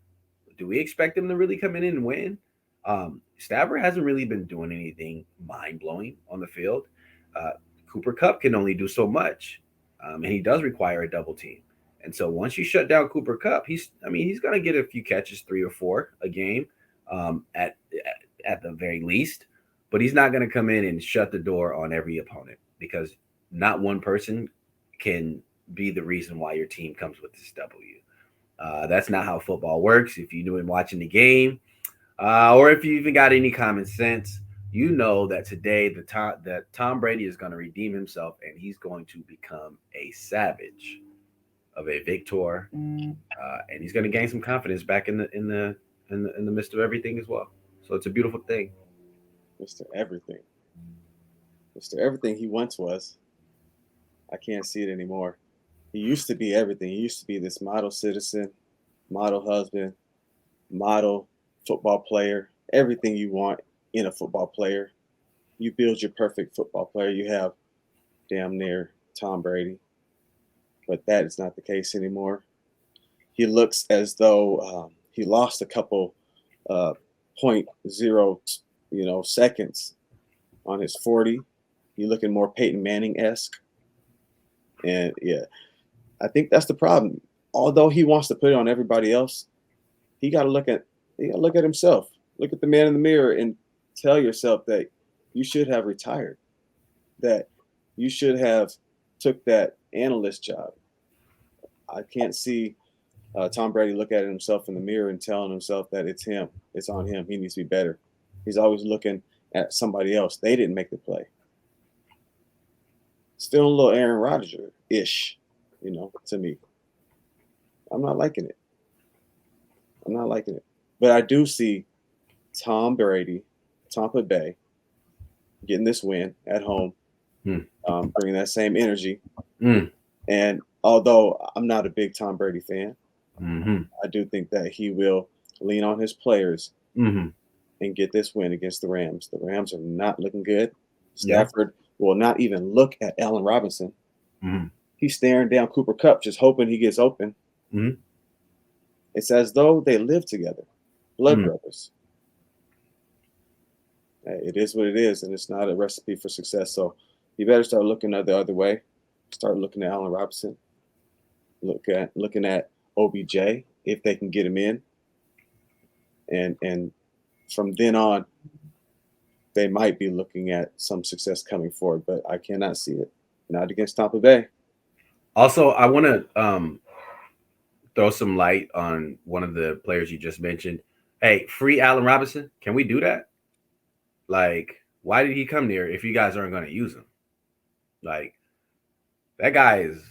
do we expect them to really come in and win? Stafford hasn't really been doing anything mind blowing on the field. Uh, Cooper Cup can only do so much, and he does require a double team. And so once you shut down Cooper Cup, he's going to get a few catches, 3 or 4 a game, at the very least. But he's not going to come in and shut the door on every opponent because not one person can be the reason why your team comes with this W. That's not how football works. If you've been watching the game, or if you even got any common sense, you know that today that Tom Brady is going to redeem himself and he's going to become a savage of a victor, and he's going to gain some confidence back in the midst of everything as well. So it's a beautiful thing. Mr. Everything. Mr. Everything he once was. I can't see it anymore. He used to be everything. He used to be this model citizen, model husband, model football player, everything you want in a football player. You build your perfect football player. You have damn near Tom Brady, but that is not the case anymore. He looks as though he lost a couple point zero, seconds on his 40. You're looking more Peyton Manning esque, and yeah, I think that's the problem. Although he wants to put it on everybody else, he got to look at himself. Look at the man in the mirror and tell yourself that you should have retired, that you should have took that analyst job. I can't see Tom Brady look at himself in the mirror and telling himself that it's him, it's on him, he needs to be better. He's always looking at somebody else. They didn't make the play. Still a little Aaron Rodgers ish, to me. I'm not liking it. I'm not liking it. But I do see Tom Brady, Tampa Bay, getting this win at home, bringing that same energy. And although I'm not a big Tom Brady fan, I do think that he will lean on his players and get this win against the Rams. The Rams are not looking good. Stafford will not even look at Allen Robinson. He's staring down Cooper Cup, just hoping he gets open. It's as though they live together, blood brothers. It is what it is, and it's not a recipe for success. So you better start looking the other way. Start looking at Allen Robinson. Looking at OBJ if they can get him in, and from then on, they might be looking at some success coming forward. But I cannot see it. Not against Tampa Bay. Also, I want to throw some light on one of the players you just mentioned. Hey, free Allen Robinson. Can we do that? Like, why did he come there if you guys aren't going to use him? Like, that guy is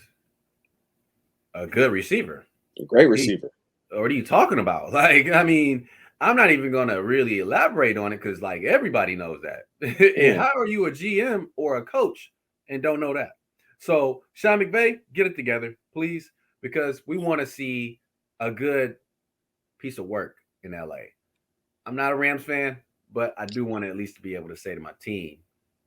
a good receiver. A great receiver. What are you talking about? Like, I mean, I'm not even going to really elaborate on it because, like, everybody knows that. And how are you a GM or a coach and don't know that? So, Sean McVay, get it together, please, because we want to see a good piece of work in LA. I'm not a Rams fan, but I do want to at least be able to say to my team,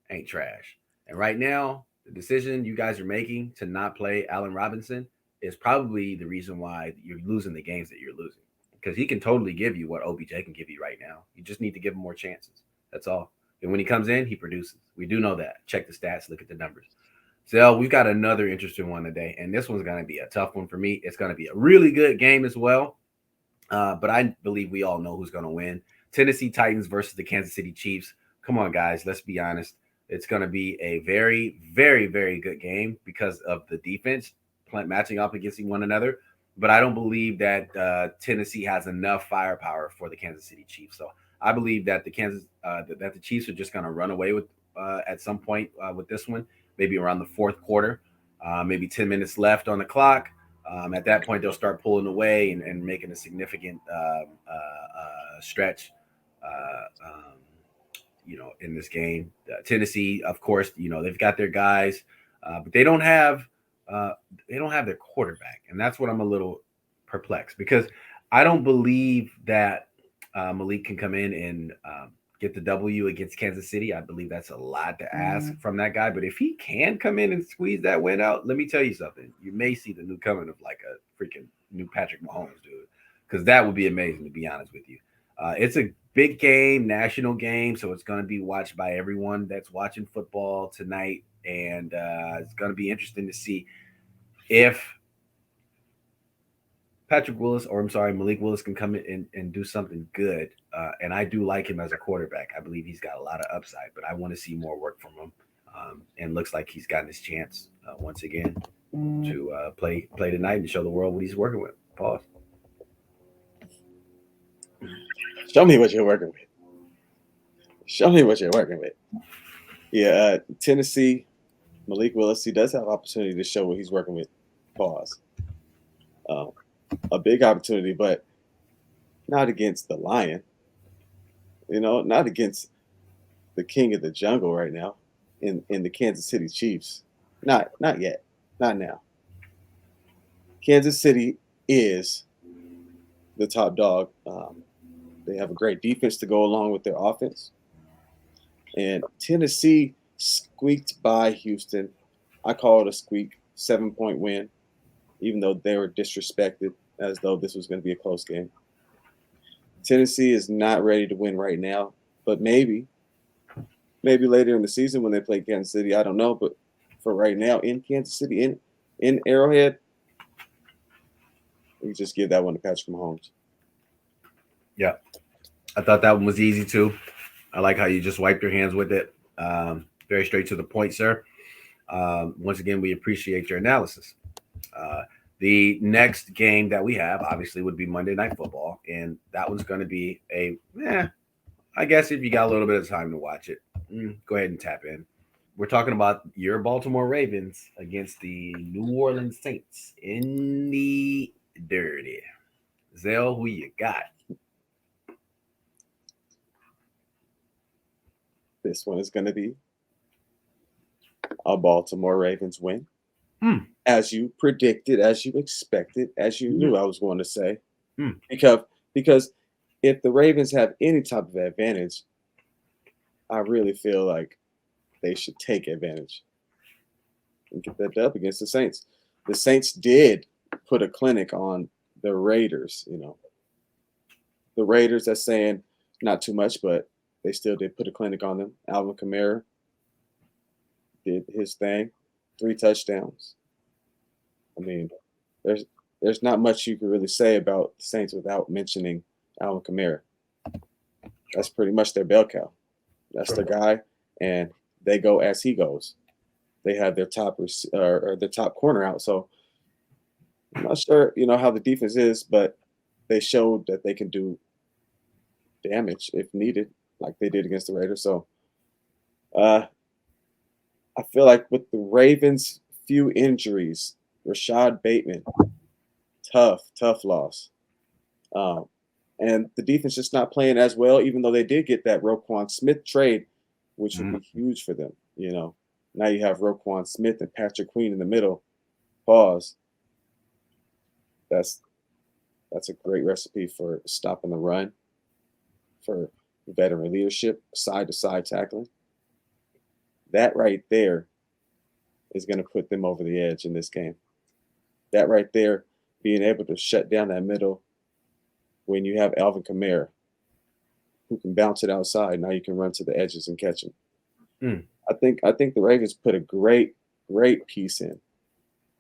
ain't trash. And right now, the decision you guys are making to not play Allen Robinson is probably the reason why you're losing the games that you're losing. Because he can totally give you what OBJ can give you right now. You just need to give him more chances. That's all. And when he comes in, he produces. We do know that. Check the stats, look at the numbers. Zell, we've got another interesting one today, and this one's going to be a tough one for me. It's going to be a really good game as well, but I believe we all know who's going to win. Tennessee Titans versus the Kansas City Chiefs. Come on, guys, let's be honest. It's going to be a very, very, very good game because of the defense matching up against one another. But I don't believe that Tennessee has enough firepower for the Kansas City Chiefs. So I believe that that the Chiefs are just going to run away with at some point with this one, maybe around the fourth quarter. maybe 10 minutes left on the clock. At that point, they'll start pulling away and making a significant stretch. In this game, Tennessee, of course, they've got their guys, but uh, they don't have their quarterback, and that's what I'm a little perplexed because I don't believe that Malik can come in and get the W against Kansas City. I believe that's a lot to ask from that guy. But if he can come in and squeeze that win out, let me tell you something. You may see the new coming of like a freaking new Patrick Mahomes, dude, because that would be amazing, to be honest with you. It's a big game, national game, so it's going to be watched by everyone that's watching football tonight. And it's going to be interesting to see if Patrick Willis, or I'm sorry, Malik Willis can come in and do something good. And I do like him as a quarterback. I believe he's got a lot of upside, but I want to see more work from him. And looks like he's gotten his chance once again to play tonight and show the world what he's working with. Pause. Show me what you're working with. Show me what you're working with. Yeah, Tennessee, Malik Willis, he does have opportunity to show what he's working with. Pause. A big opportunity, but not against the Lion. Not against the king of the jungle right now in the Kansas City Chiefs. Not yet. Not now. Kansas City is the top dog. They have a great defense to go along with their offense. And Tennessee squeaked by Houston. I call it a squeak, 7-point win, even though they were disrespected as though this was going to be a close game. Tennessee is not ready to win right now, but maybe later in the season when they play Kansas City, I don't know. But for right now, in Kansas City, in Arrowhead, we just give that one to Patrick Mahomes. Yeah, I thought that one was easy too. I like how you just wiped your hands with it. Very straight to the point, sir. Once again, we appreciate your analysis. Uh, the next game that we have, obviously, would be Monday Night Football, and that one's going to be I guess if you got a little bit of time to watch it, go ahead and tap in. We're talking about your Baltimore Ravens against the New Orleans Saints in the dirty. Zell, who you got? This one is going to be a Baltimore Ravens win. As you predicted, as you expected, as you knew I was going to say. Because if the Ravens have any type of advantage, I really feel like they should take advantage and get that dub against the Saints. The Saints did put a clinic on the Raiders, The Raiders, that's saying not too much, but they still did put a clinic on them. Alvin Kamara did his thing, 3 touchdowns. I mean, there's not much you can really say about the Saints without mentioning Alvin Kamara. That's pretty much their bell cow. That's the guy, and they go as he goes. They have their top or their top corner out. So I'm not sure, how the defense is, but they showed that they can do damage if needed, like they did against the Raiders. So I feel like with the Ravens' few injuries, Rashad Bateman, tough loss. And the defense just not playing as well, even though they did get that Roquan Smith trade, which would be huge for them. Now you have Roquan Smith and Patrick Queen in the middle. Pause. That's a great recipe for stopping the run, for veteran leadership, side-to-side tackling. That right there is going to put them over the edge in this game. That right there, being able to shut down that middle when you have Alvin Kamara, who can bounce it outside. Now you can run to the edges and catch him. I think the Ravens put a great piece in.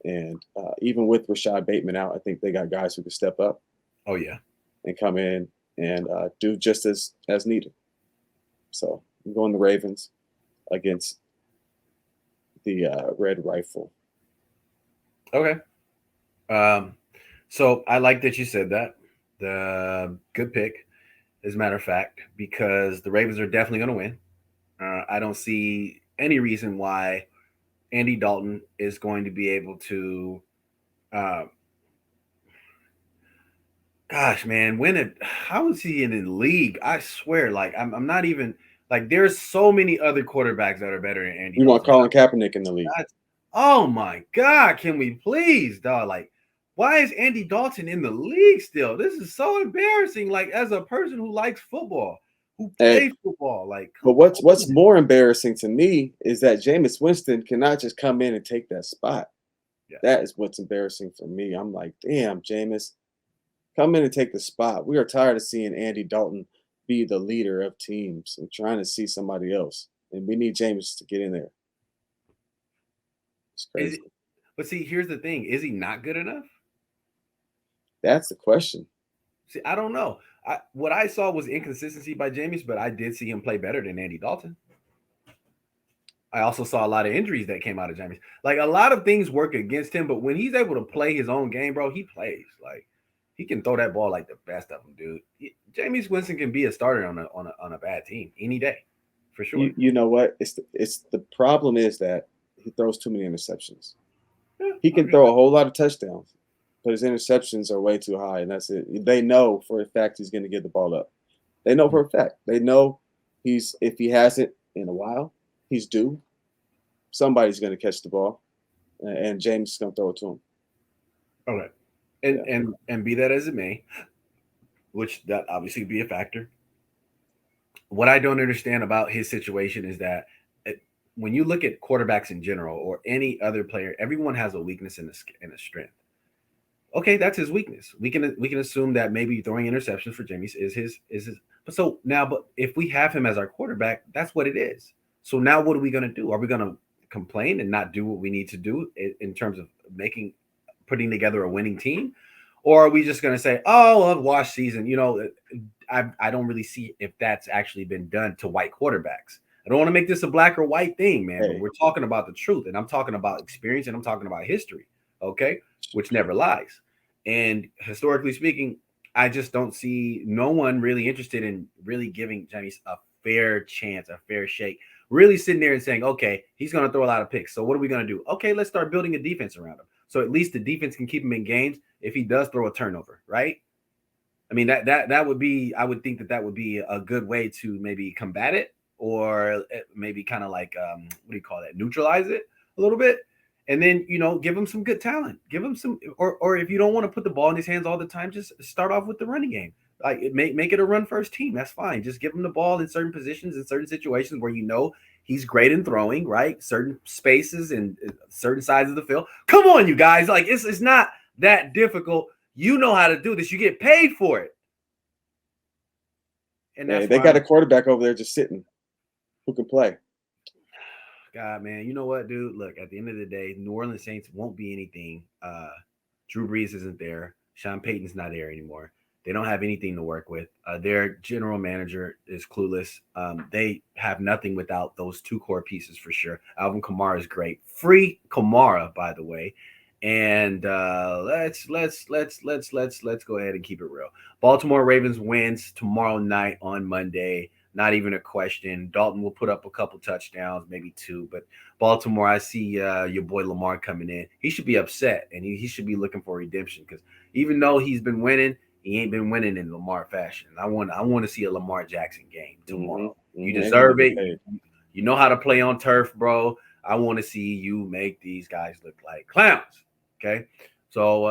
And even with Rashad Bateman out, I think they got guys who can step up. Oh, yeah. And come in and do just as needed. So I'm going the Ravens against the Red Rifle. Okay. So I like that you said that. The good pick, as a matter of fact, because the Ravens are definitely going to win. I don't see any reason why Andy Dalton is going to be able to, uh, gosh, man, win it. How is he in the league? I swear, like I'm not even like there's so many other quarterbacks that are better than Andy We want Dalton. Colin Kaepernick in the league. Oh my God, can we please, dog? Like, why is Andy Dalton in the league still? This is so embarrassing. Like, as a person who likes football, who Hey, plays football, like, but come what's on. more embarrassing to me is that Jameis Winston cannot just come in and take that spot. Yeah. That is what's embarrassing for me. I'm like, damn, Jameis, come in and take the spot. We are tired of seeing Andy Dalton be the leader of teams and trying to see somebody else. And we need Jameis to get in there. It's Is crazy. it, but see, here's the thing: is he not good enough? That's the question. See, I don't know. What I saw was inconsistency by James, but I did see him play better than Andy Dalton. I also saw a lot of injuries that came out of James. Like a lot of things work against him, but when he's able to play his own game, bro, he plays. Like he can throw that ball like the best of them, dude. Jameis Winston can be a starter on a bad team any day, for sure. You know what? It's the problem is that he throws too many interceptions. Yeah, He I can throw a whole lot of touchdowns, but his interceptions are way too high, and that's it. They know for a fact he's going to get the ball up. They know for a fact. They know he's if he hasn't in a while, he's due. Somebody's going to catch the ball, and James is going to throw it to him. Okay. And Yeah. and be that as it may, which that obviously be a factor. What I don't understand about his situation is that when you look at quarterbacks in general or any other player, everyone has a weakness and a strength. Okay, that's his weakness. We can assume that maybe throwing interceptions for James is his. But so now, but if we have him as our quarterback, that's what it is. So now, what are we going to do? Are we going to complain and not do what we need to do in terms of putting together a winning team, or are we just going to say, "Oh, well, wash season"? I don't really see if that's actually been done to white quarterbacks. I don't want to make this a black or white thing, man, but Hey, we're talking about the truth, and I'm talking about experience, and I'm talking about history. Okay, which never lies. And historically speaking, I just don't see no one really interested in really giving James a fair chance, a fair shake. Really sitting there and saying, okay, he's going to throw a lot of picks. So what are we going to do? Okay, let's start building a defense around him. So at least the defense can keep him in games if he does throw a turnover, right? I mean that would be I would think that would be a good way to maybe combat it or maybe kind of like what do you call that, neutralize it a little bit, and then give him some good talent, give him some, or if you don't want to put the ball in his hands all the time, just start off with the running game. Like make it a run first team. That's fine. Just give him the ball in certain positions in certain situations where he's great in throwing, right? Certain spaces and certain sides of the field. Come on, you guys! Like it's not that difficult. You know how to do this. You get paid for it. And hey, that's they why got a quarterback over there just sitting who can play. God, man, you know what, dude? Look, at the end of the day, New Orleans Saints won't be anything. Drew Brees isn't there. Sean Payton's not there anymore. They don't have anything to work with. Their general manager is clueless. They have nothing without those two core pieces for sure. Alvin Kamara is great. Free Kamara, by the way. And let's go ahead and keep it real. Baltimore Ravens wins tomorrow night on Monday. Not even a question. Dalton will put up a couple touchdowns, maybe two. But Baltimore, I see your boy Lamar coming in. He should be upset, and he should be looking for redemption because even though he's been winning, he ain't been winning in Lamar fashion. I want to see a Lamar Jackson game tomorrow. You And he's gonna deserve get it. paid. You know how to play on turf, bro. I want to see you make these guys look like clowns. Okay. So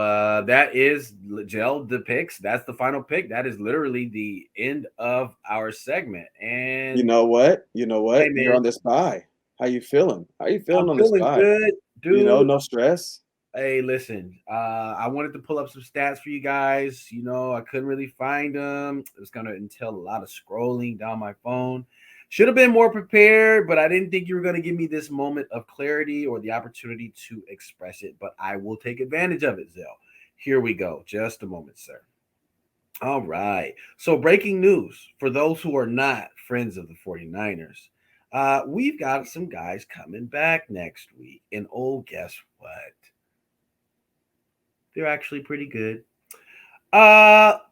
that is Zell the picks. That's the final pick. That is literally the end of our segment. You And know what? You know hey, what? You're man, on this bye. How you feeling? How you I'm feeling on this feeling bye? good, dude. No stress. Hey, listen, I wanted to pull up some stats for you guys. I couldn't really find them. It was going to entail a lot of scrolling down my phone. Should have been more prepared, but I didn't think you were going to give me this moment of clarity or the opportunity to express it. But I will take advantage of it, Zell. Here we go. Just a moment, sir. All right. So, breaking news for those who are not friends of the 49ers. We've got some guys coming back next week. And oh, guess what? They're actually pretty good.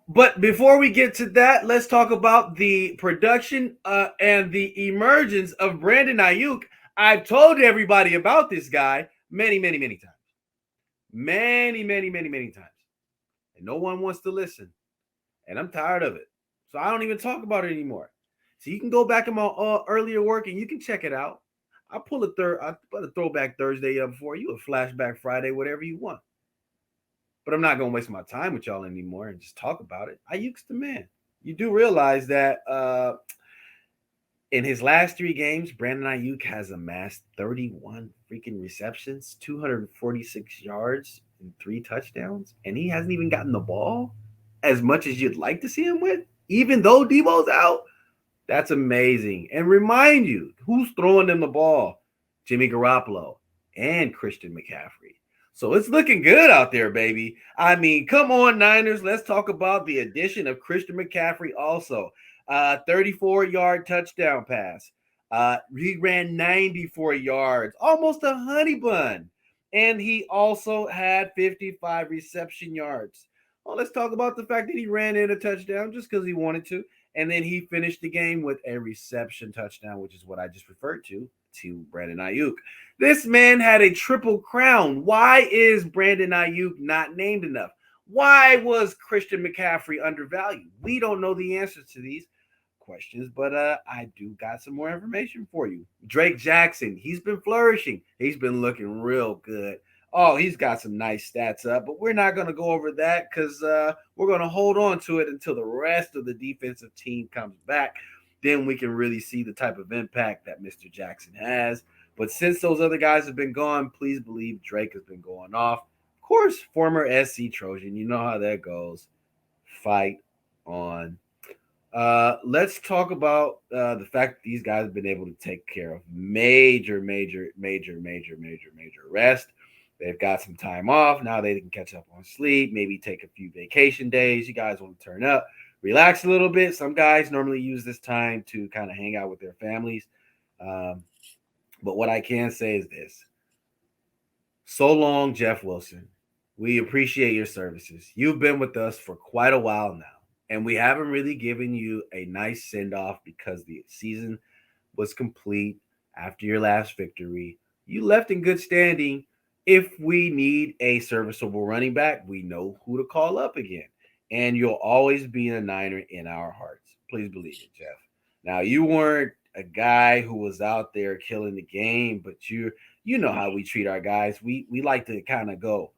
But before we get to that, let's talk about the production and the emergence of Brandon Ayuk. I've told everybody about this guy many, many, many times. Many, many, many, many times. And no one wants to listen. And I'm tired of it. So I don't even talk about it anymore. So you can go back in my earlier work and you can check it out. I put a throwback Thursday up for you, a flashback Friday, whatever you want. But I'm not gonna waste my time with y'all anymore and just talk about it. Ayuk's the man. You do realize that in his last 3 games, Brandon Ayuk has amassed 31 freaking receptions, 246 yards, and 3 touchdowns, and he hasn't even gotten the ball as much as you'd like to see him with, even though Debo's out. That's amazing. And remind you, who's throwing them the ball? Jimmy Garoppolo and Christian McCaffrey. So it's looking good out there, baby. I mean, come on, Niners. Let's talk about the addition of Christian McCaffrey also. 34-yard touchdown pass. He ran 94 yards, almost a honey bun. And he also had 55 reception yards. Well, let's talk about the fact that he ran in a touchdown just because he wanted to. And then he finished the game with a reception touchdown, which is what I just referred to Brandon Ayuk. This man had a triple crown. Why is Brandon Ayuk not named enough? Why was Christian McCaffrey undervalued? We don't know the answers to these questions, but I do got some more information for you. Drake Jackson, he's been flourishing. He's been looking real good. Oh, he's got some nice stats up, but we're not going to go over that because we're going to hold on to it until the rest of the defensive team comes back. Then we can really see the type of impact that Mr. Jackson has. But since those other guys have been gone, please believe Drake has been going off. Of course, former SC Trojan, you know how that goes. Fight on. Let's talk about the fact that these guys have been able to take care of major rest. They've got some time off. Now they can catch up on sleep, maybe take a few vacation days. You guys want to turn up, relax a little bit. Some guys normally use this time to kind of hang out with their families. But what I can say is this. So long, Jeff Wilson. We appreciate your services. You've been with us for quite a while now, and we haven't really given you a nice send off because the season was complete after your last victory. You left in good standing. If we need a serviceable running back, we know who to call up again. And you'll always be a Niner in our hearts. Please believe it, Jeff. Now, you weren't a guy who was out there killing the game, but you know how we treat our guys. We like to kind of go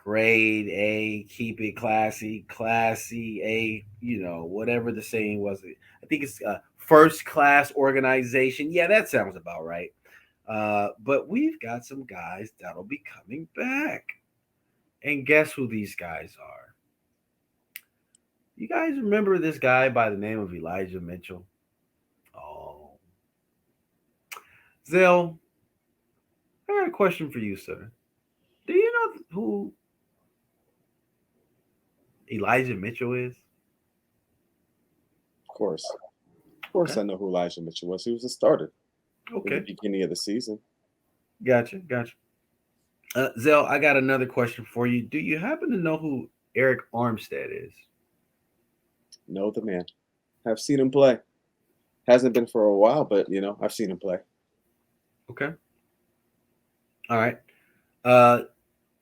grade A, keep it classy, classy A, whatever the saying was. I think it's first class organization. Yeah, that sounds about right. But we've got some guys that'll be coming back. And guess who these guys are? You guys remember this guy by the name of Elijah Mitchell? Oh. Zell, I got a question for you, sir. Do you know who Elijah Mitchell is? Of course. Of course, Okay. I know who Elijah Mitchell was. He was a starter in the Okay. beginning of the season. Gotcha. Zell, I got another question for you. Do you happen to know who Eric Armstead is? Know the man. I've seen him play. Hasn't been for a while, but I've seen him play. Okay. All right. Uh,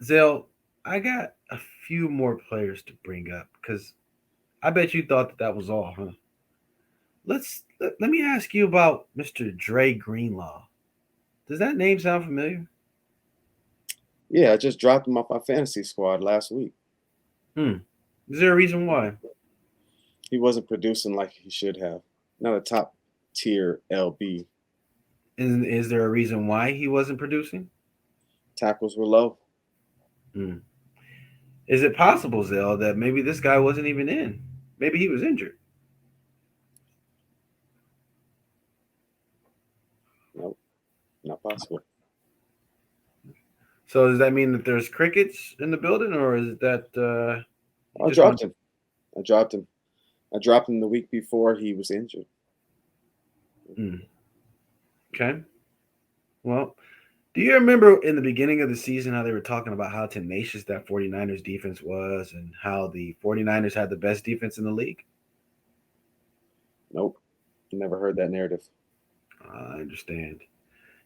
Zell, I got a few more players to bring up because I bet you thought that was all, huh? Let me ask you about Mr. Dre Greenlaw. Does that name sound familiar? Yeah, I just dropped him off my fantasy squad last week. Hmm. Is there a reason why? He wasn't producing like he should have. Not a top tier LB. Is there a reason why he wasn't producing? Tackles were low. Hmm. Is it possible, Zell, that maybe this guy wasn't even in? Maybe he was injured. Nope, not possible. So does that mean that there's crickets in the building, or is that you I just want? dropped him. I dropped him. I dropped him the week before he was injured. Hmm. Okay. Well, do you remember in the beginning of the season how they were talking about how tenacious that 49ers defense was and how the 49ers had the best defense in the league? Nope, never heard that narrative. I understand.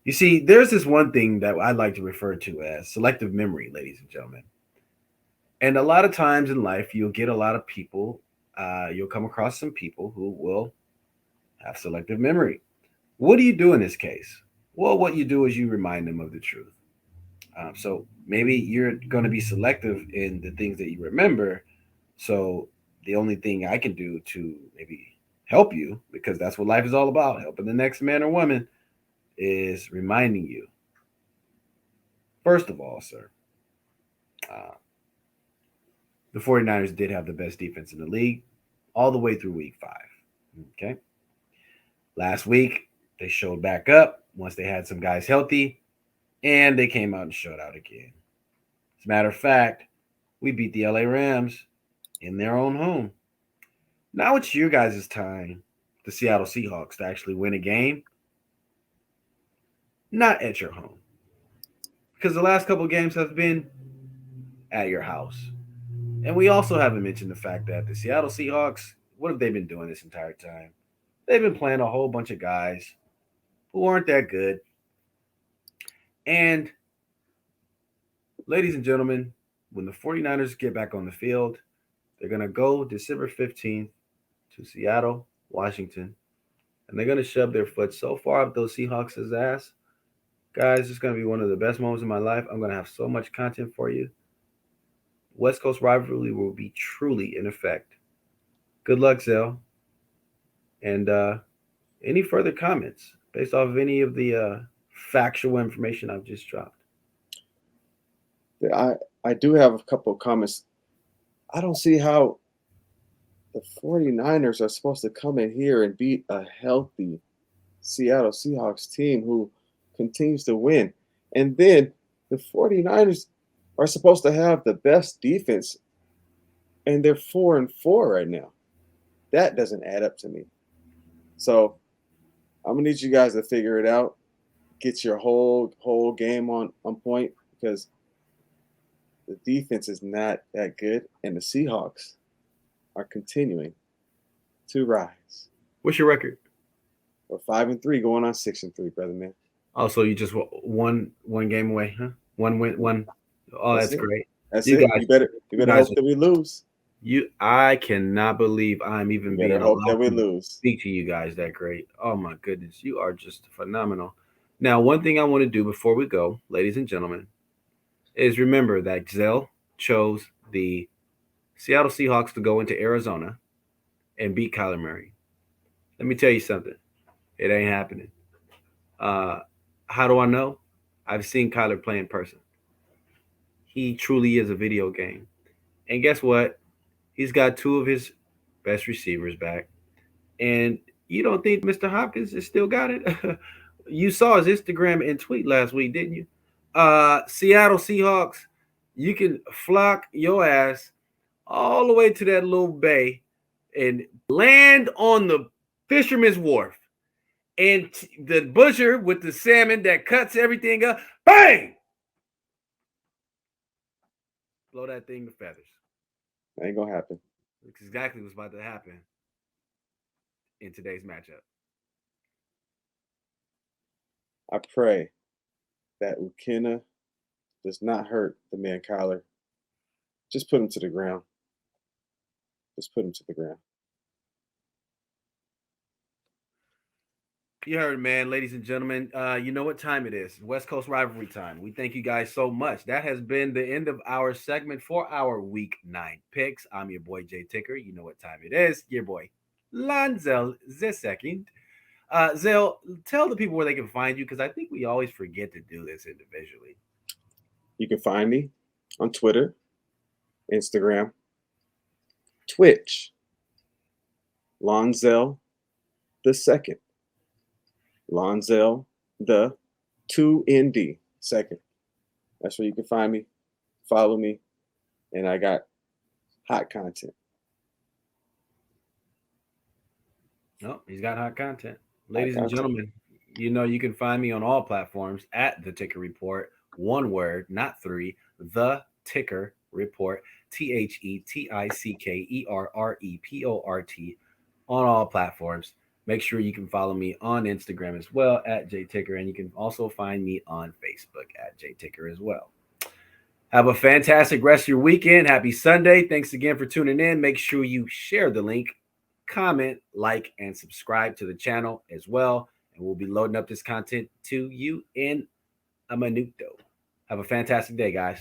You see, there's this one thing that I like to refer to as selective memory, ladies and gentlemen. And a lot of times in life, you'll get a lot of people, you'll come across some people who will have selective memory. What do you do in this case? Well, what you do is you remind them of the truth. So maybe you're going to be selective in the things that you remember. So the only thing I can do to maybe help you, because that's what life is all about, helping the next man or woman, is reminding you. First of all, sir, uh, the 49ers did have the best defense in the league all the way through week 5. Okay. Last week, they showed back up once they had some guys healthy, and they came out and showed out again. As a matter of fact, we beat the LA Rams in their own home. Now it's your guys' time, the Seattle Seahawks, to actually win a game, not at your home. Because the last couple of games have been at your house. And we also haven't mentioned the fact that the Seattle Seahawks, what have they been doing this entire time? They've been playing a whole bunch of guys who aren't that good. And, ladies and gentlemen, when the 49ers get back on the field, they're going to go December 15th to Seattle, Washington, and they're going to shove their foot so far up those Seahawks' ass. Guys, it's going to be one of the best moments of my life. I'm going to have so much content for you. West Coast rivalry will be truly in effect. Good luck, Zell. And any further comments based off of any of the factual information I've just dropped? I do have a couple of comments. I don't see how the 49ers are supposed to come in here and beat a healthy Seattle Seahawks team who continues to win. And then the 49ers are supposed to have the best defense, and they're 4-4 right now. That doesn't add up to me. So I'm gonna need you guys to figure it out, get your whole game on point, because the defense is not that good, and the Seahawks are continuing to rise. What's your record? We're 5-3, going on 6-3, brother man. Also, you just one game away, huh? One win, one. Oh, that's it. great. That's You it. guys, You better guys hope that we lose. I cannot believe I'm even You being better hope that allowed we to lose. speak to you guys that great. Oh my goodness, you are just phenomenal. Now, one thing I want to do before we go, ladies and gentlemen, is remember that Zell chose the Seattle Seahawks to go into Arizona and beat Kyler Murray. Let me tell you something. It ain't happening. Uh, how do I know? I've seen Kyler play in person. He truly is a video game. And guess what? He's got two of his best receivers back. And you don't think Mr. Hopkins has still got it? You saw his Instagram and tweet last week, didn't you? Seattle Seahawks, you can flock your ass all the way to that little bay and land on the fisherman's wharf. And the butcher with the salmon that cuts everything up, bang! Blow that thing to feathers. Ain't gonna happen. That's exactly what's about to happen in today's matchup. I pray that Ukina does not hurt the man Kyler. Just put him to the ground. Just put him to the ground. You heard, man, ladies and gentlemen. You know what time it is. West Coast rivalry time. We thank you guys so much. That has been the end of our segment for our week 9 picks. I'm your boy Jay Ticker. You know what time it is. Your boy Lanzel the second. Zell, tell the people where they can find you, because I think we always forget to do this individually. You can find me on Twitter, Instagram, Twitch, Lonzel the second. Lonzel the 2ND second. That's where you can find me. Follow me. And I got hot content. Oh, he's got hot content. Ladies and gentlemen, you know you can find me on all platforms at The Ticker Report. One word, not three. The Ticker Report. TheTickkerReport on all platforms. Make sure you can follow me on Instagram as well at JTicker, and you can also find me on Facebook at JTicker as well. Have a fantastic rest of your weekend. Happy Sunday. Thanks again for tuning in. Make sure you share the link, comment, like, and subscribe to the channel as well. And we'll be loading up this content to you in a minuto. Have a fantastic day, guys.